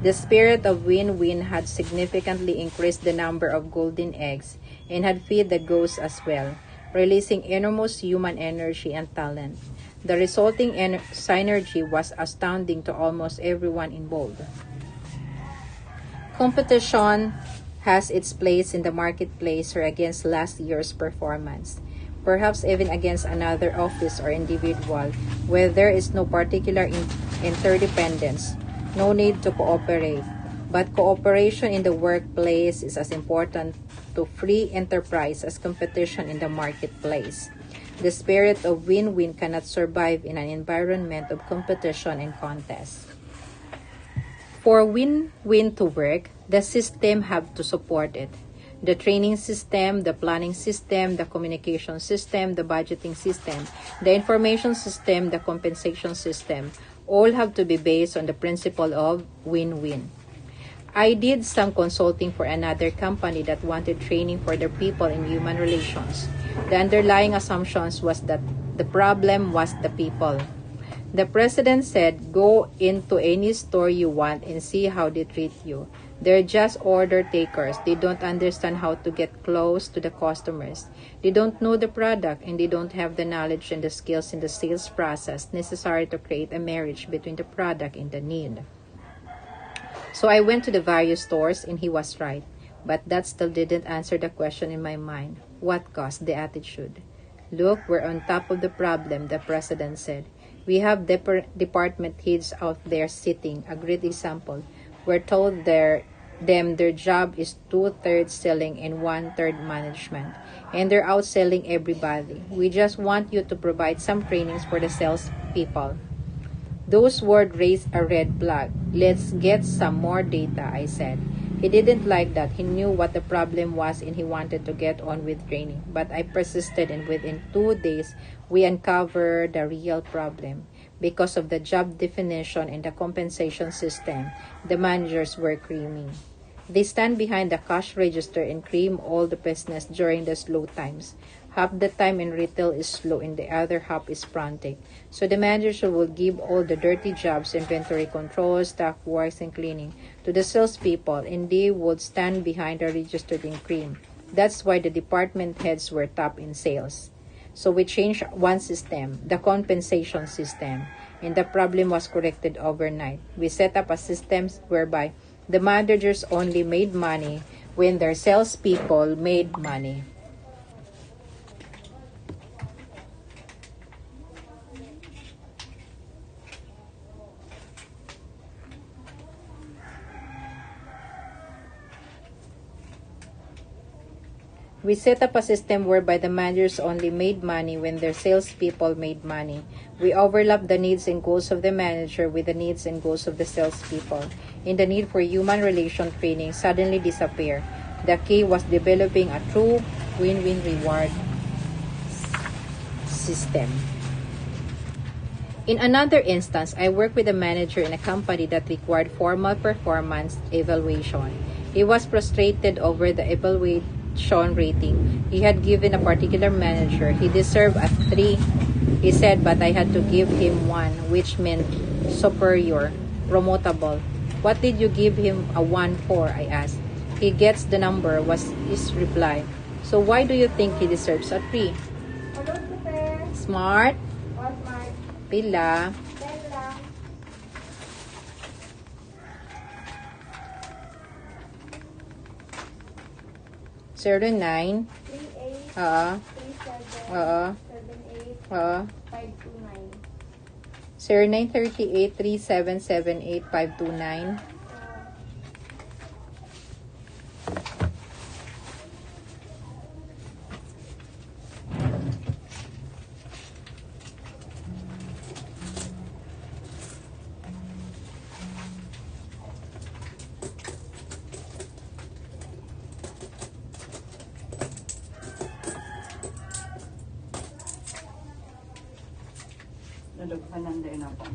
The spirit of win-win had significantly increased the number of golden eggs and had fed the ghosts as well, releasing enormous human energy and talent. The resulting synergy was astounding to almost everyone involved. Competition has its place in the marketplace or against last year's performance, perhaps even against another office or individual, where there is no particular interdependence, no need to cooperate. But cooperation in the workplace is as important to free enterprise as competition in the marketplace. The spirit of win-win cannot survive in an environment of competition and contest. For win-win to work, the system have to support it. The training system, the planning system, the communication system, the budgeting system, the information system, the compensation system, all have to be based on the principle of win-win. I did some consulting for another company that wanted training for their people in human relations. The underlying assumptions was that the problem was the people. The president said, go into any store you want and see how they treat you. They're just order takers. They don't understand how to get close to the customers. They don't know the product and they don't have the knowledge and the skills in the sales process necessary to create a marriage between the product and the need. So I went to the various stores and he was right. But that still didn't answer the question in my mind. What caused the attitude? Look, we're on top of the problem, the president said. We have department heads out there sitting. A great example. We're told their job is 2/3 selling and 1/3 management. And they're out selling everybody. We just want you to provide some trainings for the sales people. Those words raised a red flag. Let's get some more data, I said. He didn't like that. He knew what the problem was and he wanted to get on with training. But I persisted and within 2 days, we uncovered the real problem. Because of the job definition and the compensation system, the managers were creaming. They stand behind the cash register and cream all the business during the slow times. Half the time in retail is slow and the other half is frantic. So the manager will give all the dirty jobs, inventory control, stock works, and cleaning to the salespeople, and they would stand behind the register and cream. That's why the department heads were top in sales. So we changed one system, the compensation system, and the problem was corrected overnight. We set up a system whereby the managers only made money when their salespeople made money. We set up a system whereby the managers only made money when their salespeople made money. We overlapped the needs and goals of the manager with the needs and goals of the salespeople. And the need for human relation training suddenly disappeared. The key was developing a true win-win reward system. In another instance, I worked with a manager in a company that required formal performance evaluation. He was frustrated over the evaluation rating he had given a particular manager. He deserved a 3, he said, but I had to give him 1, which meant superior, promotable. What did you give him a 1 for? I asked. He gets the number, was his reply. So why do you think he deserves a 3? Hello, super. Smart? What, Mark? Pila? 10 lang. Zero 9? 38, Oo. 37, Oo. 78, Oo. 529. 0938 3778 529. Nadaghanan din ako.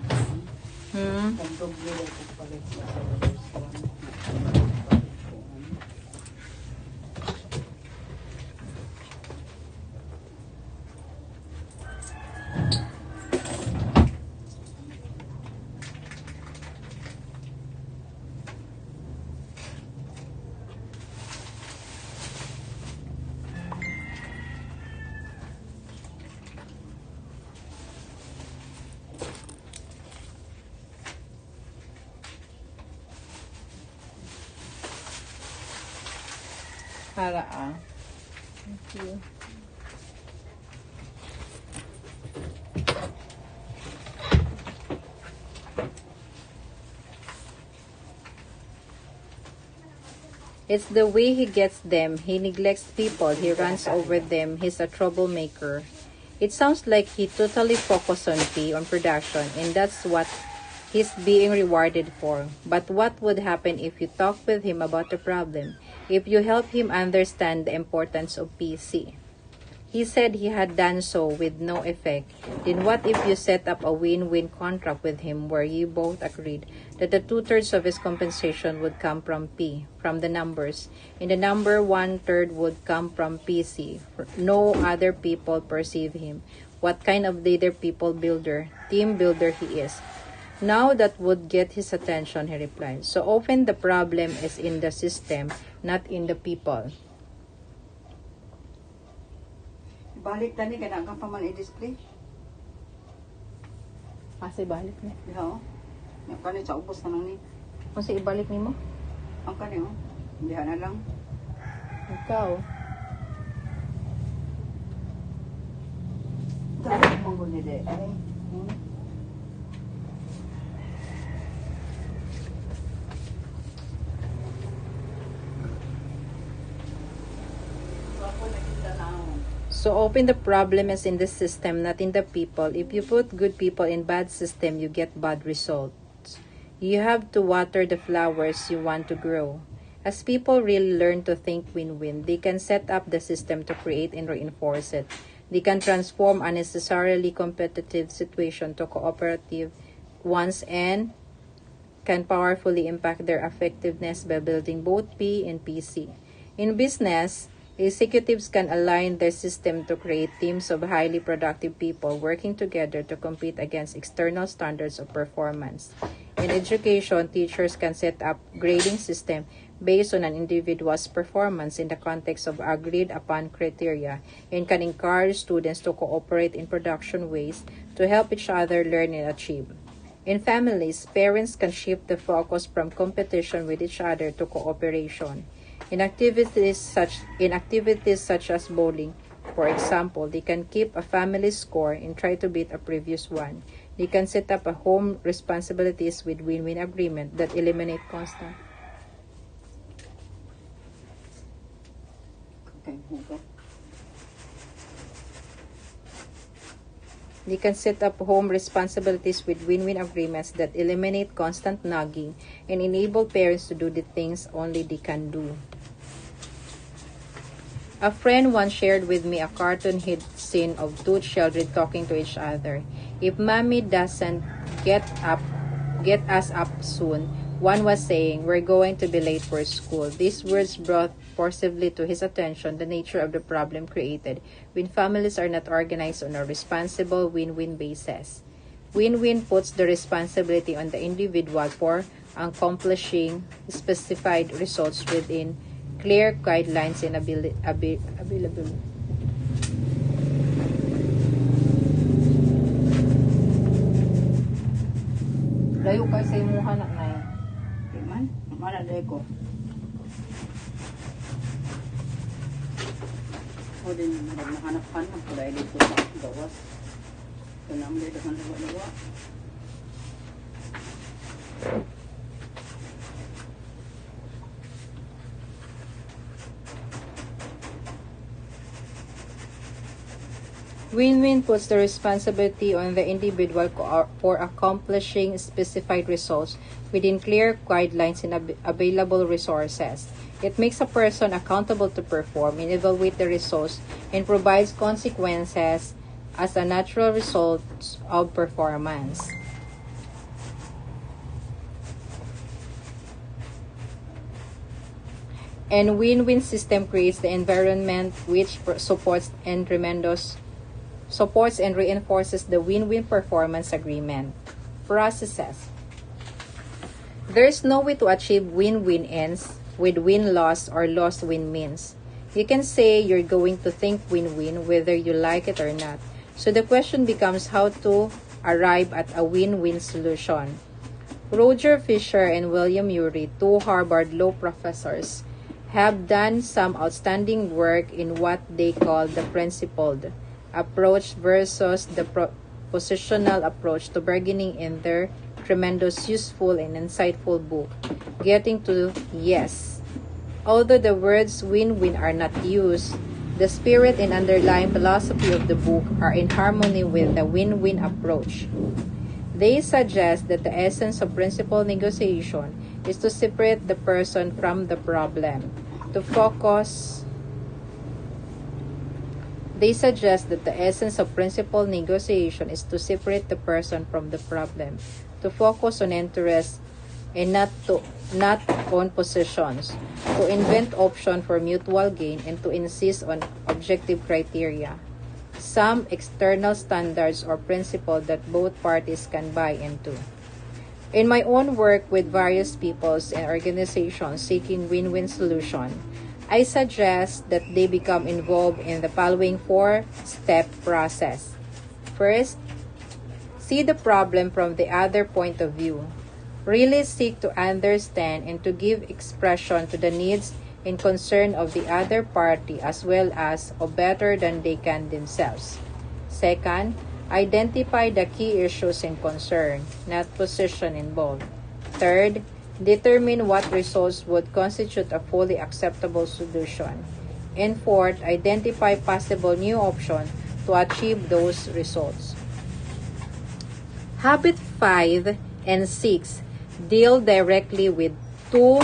Kandoble ko palit sa first one. Para Thank you. It's the way he gets them. He neglects people. He runs over them. He's a troublemaker. It sounds like he totally focused on production, and that's what he's being rewarded for. But what would happen if you talk with him about the problem? If you help him understand the importance of PC? He said he had done so with no effect. Then what if you set up a win-win contract with him where you both agreed that the 2/3 of his compensation would come from P, from the numbers, and the number 1/3 would come from PC. No other people perceive him. What kind of leader, people builder, team builder he is. Now that would get his attention, he replied. So often the problem is in the system, not in the people. Balik tani kana ka pa man i-display. Kasi ibalik niya. Diha oh. Yung kani sa ubos na nang ni. Kung sa ibalik ni mo? Ang kani oh. Diha na lang. Ikaw. Dahil mong guni de. Ay. So often the problem is in the system, not in the people. If you put good people in bad system, you get bad results. You have to water the flowers you want to grow. As people really learn to think win-win, they can set up the system to create and reinforce it. They can transform unnecessarily competitive situation to cooperative ones and can powerfully impact their effectiveness by building both P and PC. In business, executives can align their system to create teams of highly productive people working together to compete against external standards of performance. In education, teachers can set up grading system based on an individual's performance in the context of agreed upon criteria and can encourage students to cooperate in production ways to help each other learn and achieve. In families, parents can shift the focus from competition with each other to cooperation. In activities such as bowling, for example, they can keep a family score and try to beat a previous one. They can set up a home responsibilities with win-win agreement that eliminate constant. Okay, hugo. They can set up home responsibilities with win-win agreements that eliminate constant nagging and enable parents to do the things only they can do. A friend once shared with me a cartoon hit scene of two children talking to each other. If mommy doesn't get us up soon, one was saying, "We're going to be late for school." These words brought forcibly to his attention the nature of the problem created when families are not organized on a responsible win-win basis. Win-win puts the responsibility on the individual for accomplishing specified results within clear guidelines and available. Layo kayo sa imuha na na yan. Okay man. Mana day ko. O din nahanap-hanap ko dahil dito sa gawas. Ito na ang dito sa lawa-lawa. Win-win puts the responsibility on the individual for accomplishing specified results within clear guidelines and available resources. It makes a person accountable to perform and evaluate the results and provides consequences as a natural result of performance. And win-win system creates the environment which supports and reinforces the win-win performance agreement processes. There is no way to achieve win-win ends with win-loss or loss-win means. You can say you're going to think win-win whether you like it or not. So the question becomes how to arrive at a win-win solution. Roger Fisher and William Ury, two Harvard law professors, have done some outstanding work in what they call the principled approach versus the positional approach to bargaining in their tremendous useful and insightful book, Getting to Yes. Although the words win-win are not used, the spirit and underlying philosophy of the book are in harmony with the win-win approach. They suggest that the essence of principled negotiation is to separate the person from the problem, to focus They suggest that the essence of principled negotiation is to separate the person from the problem, to focus on interests and not on positions, to invent options for mutual gain and to insist on objective criteria, some external standards or principles that both parties can buy into. In my own work with various peoples and organizations seeking win-win solution, I suggest that they become involved in the following 4-step process. First, see the problem from the other point of view. Really seek to understand and to give expression to the needs and concern of the other party as well as or better than they can themselves. Second, identify the key issues and concern, not position involved. Third, determine what results would constitute a fully acceptable solution. And fourth, identify possible new options to achieve those results. Habit 5 and 6 deal directly with 2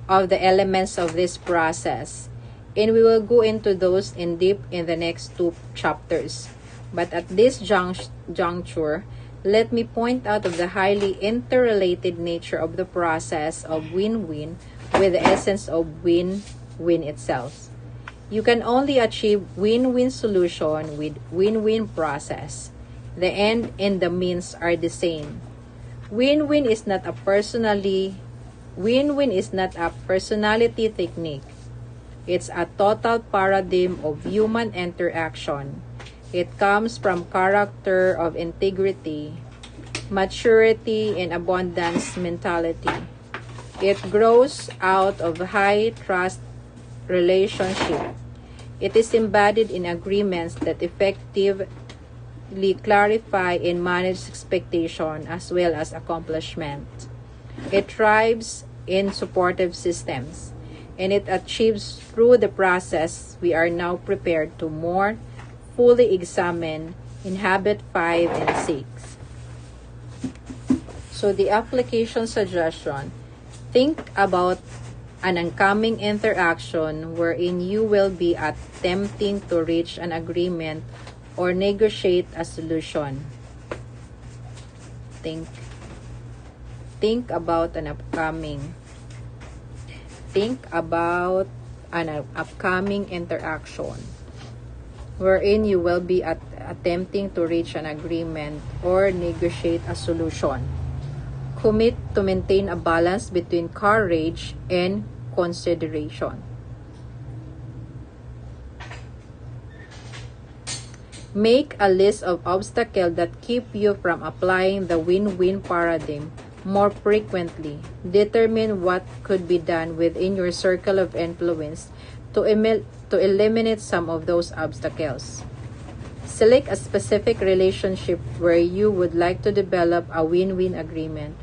of the elements of this process, and we will go into those in deep in the next 2 chapters. But at this juncture, let me point out of the highly interrelated nature of the process of win-win with the essence of win-win itself. You can only achieve win-win solution with win-win process. The end and the means are the same. Win-win is not a personality technique. It's a total paradigm of human interaction. It comes from character of integrity, maturity, and abundance mentality. It grows out of high trust relationship. It is embodied in agreements that effectively clarify and manage expectation as well as accomplishment. It thrives in supportive systems, and it achieves through the process we are now prepared to more fully examine in Habit 5 and 6. So the application suggestion, think about an oncoming interaction wherein you will be attempting to reach an agreement or negotiate a solution. Think about an upcoming interaction wherein you will be attempting to reach an agreement or negotiate a solution. Commit to maintain a balance between courage and consideration. Make a list of obstacles that keep you from applying the win-win paradigm more frequently. Determine what could be done within your circle of influence to eliminate some of those obstacles. Select a specific relationship where you would like to develop a win-win agreement.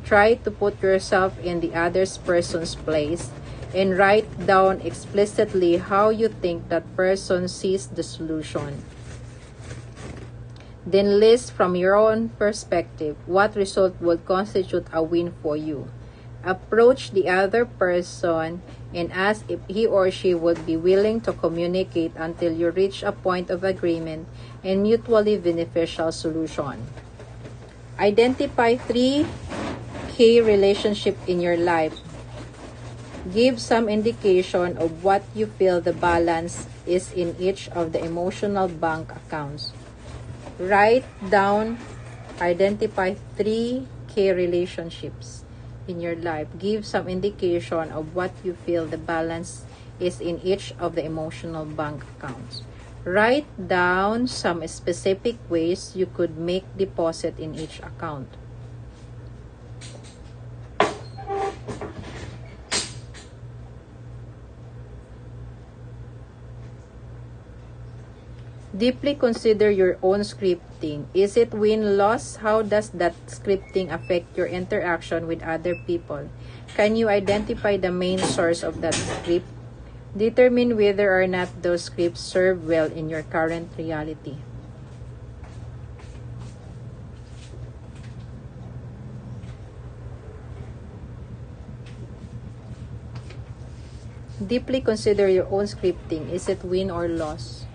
Try to put yourself in the other person's place and write down explicitly how you think that person sees the solution. Then list from your own perspective what result would constitute a win for you. Approach the other person and ask if he or she would be willing to communicate until you reach a point of agreement and mutually beneficial solution. Identify 3 key relationships in your life. Give some indication of what you feel the balance is in each of the emotional bank accounts. Write down, identify 3 key relationships in your life. Give some indication of what you feel the balance is in each of the emotional bank accounts. Write down some specific ways you could make deposit in each account. Deeply consider your own scripting. Is it win-loss? How does that scripting affect your interaction with other people? Can you identify the main source of that script? Determine whether or not those scripts serve well in your current reality. Deeply consider your own scripting. Is it win or loss?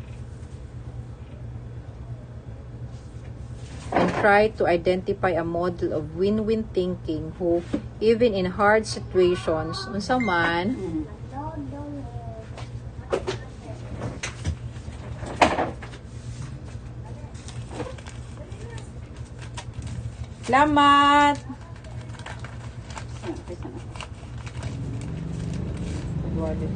And try to identify a model of win-win thinking who, even in hard situations, unsa man, Salamat! wallet.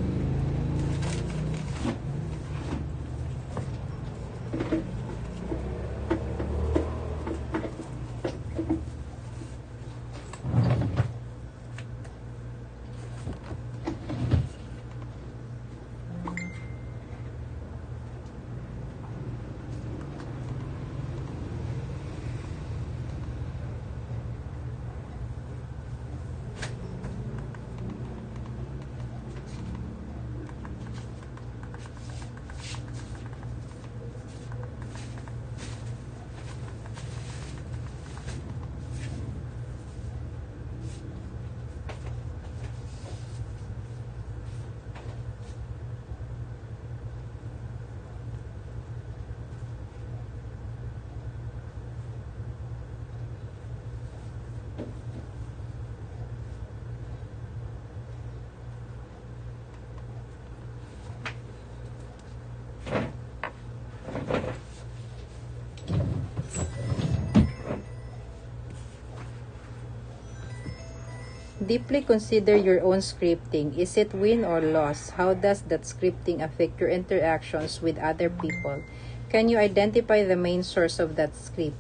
Deeply consider your own scripting. Is it win or loss? How does that scripting affect your interactions with other people? Can you identify the main source of that script?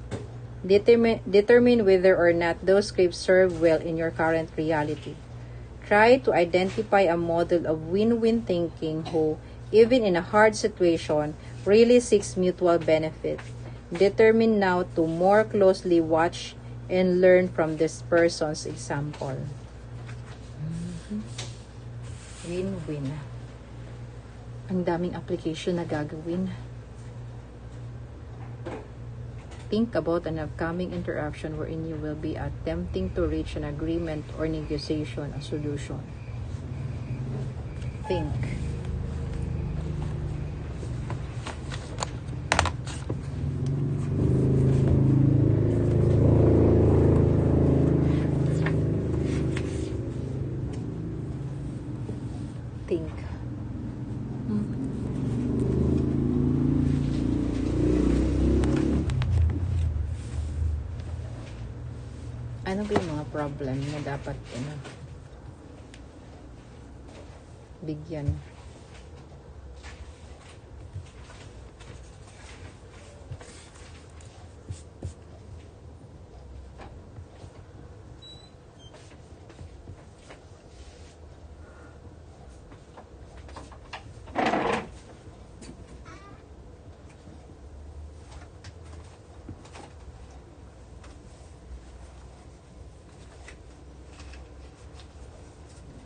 Determine whether or not those scripts serve well in your current reality. Try to identify a model of win-win thinking who, even in a hard situation, really seeks mutual benefit. Determine now to more closely watch and learn from this person's example. Win-win. Ang daming application na gagawin. Think about an upcoming interaction wherein you will be attempting to reach an agreement or negotiation, a solution. Think. Think. Ano ba yung mga problem na dapat bigyan?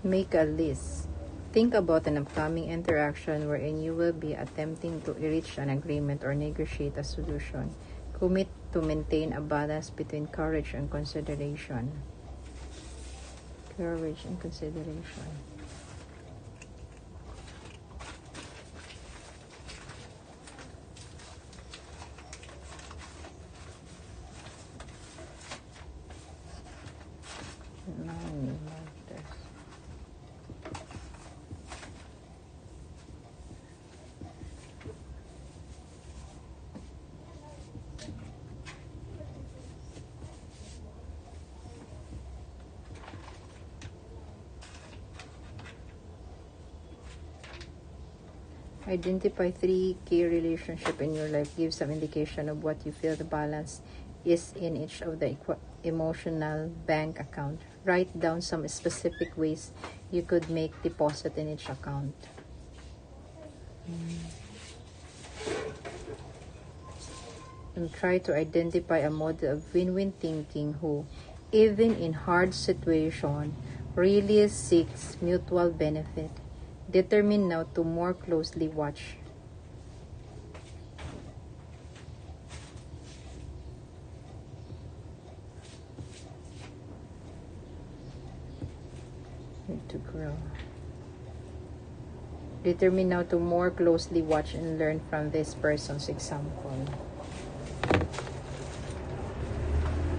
Make a list. Think about an upcoming interaction wherein you will be attempting to reach an agreement or negotiate a solution. Commit to maintain a balance between courage and consideration. Courage and consideration. Money matters. Identify 3 key relationships in your life. Give some indication of what you feel the balance is in each of the emotional bank account. Write down some specific ways you could make deposit in each account. And try to identify a model of win-win thinking who, even in hard situation, really seeks mutual benefit. Determine now to more closely watch. Need to grow. Determine now to more closely watch and learn from this person's example.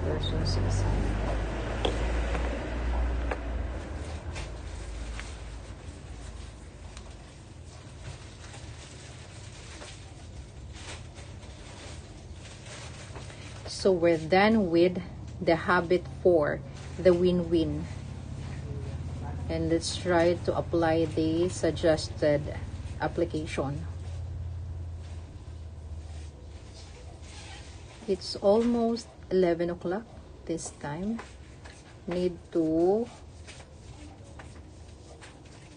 Person's example. So we're done with the habit 4, the win-win. And let's try to apply the suggested application. It's almost 11 o'clock this time. Need to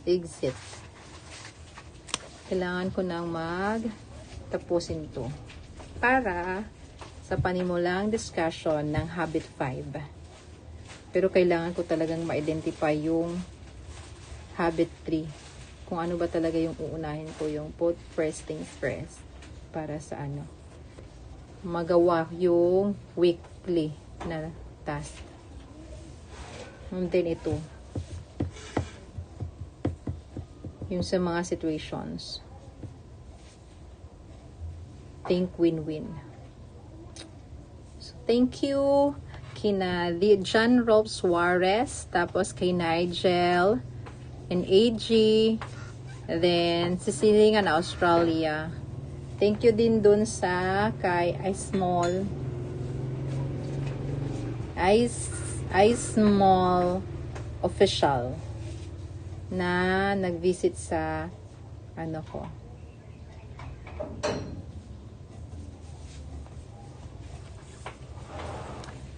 exit. Kailangan ko nang tapusin to para sa panimulang discussion ng Habit 5. Pero kailangan ko talagang ma-identify yung Habit 3. Kung ano ba talaga yung uunahin ko, yung put first things first para sa magawa yung weekly na task. And then ito, yung sa mga situations, think win-win. So, thank you kina John Rob Suarez, tapos kay Nigel and AG, then Cecilia na Australia. Thank you din dun sa kay I Small Official na nag-visit sa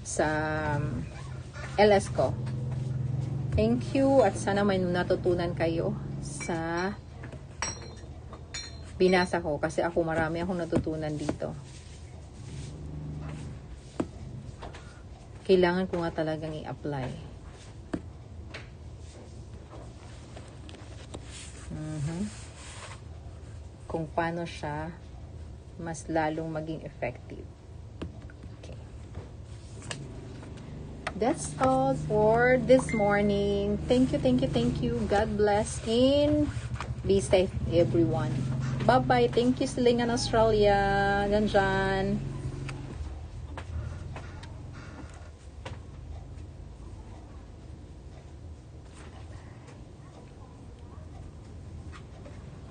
sa LS ko. Thank you at sana may natutunan kayo sa binasa ko kasi marami akong natutunan dito. Kailangan ko nga talagang i-apply. Kung paano siya mas lalong maging effective. Okay. That's all for this morning. Thank you. God bless and be safe everyone. Bye-bye. Thank you, Silingan Australia. Janjan.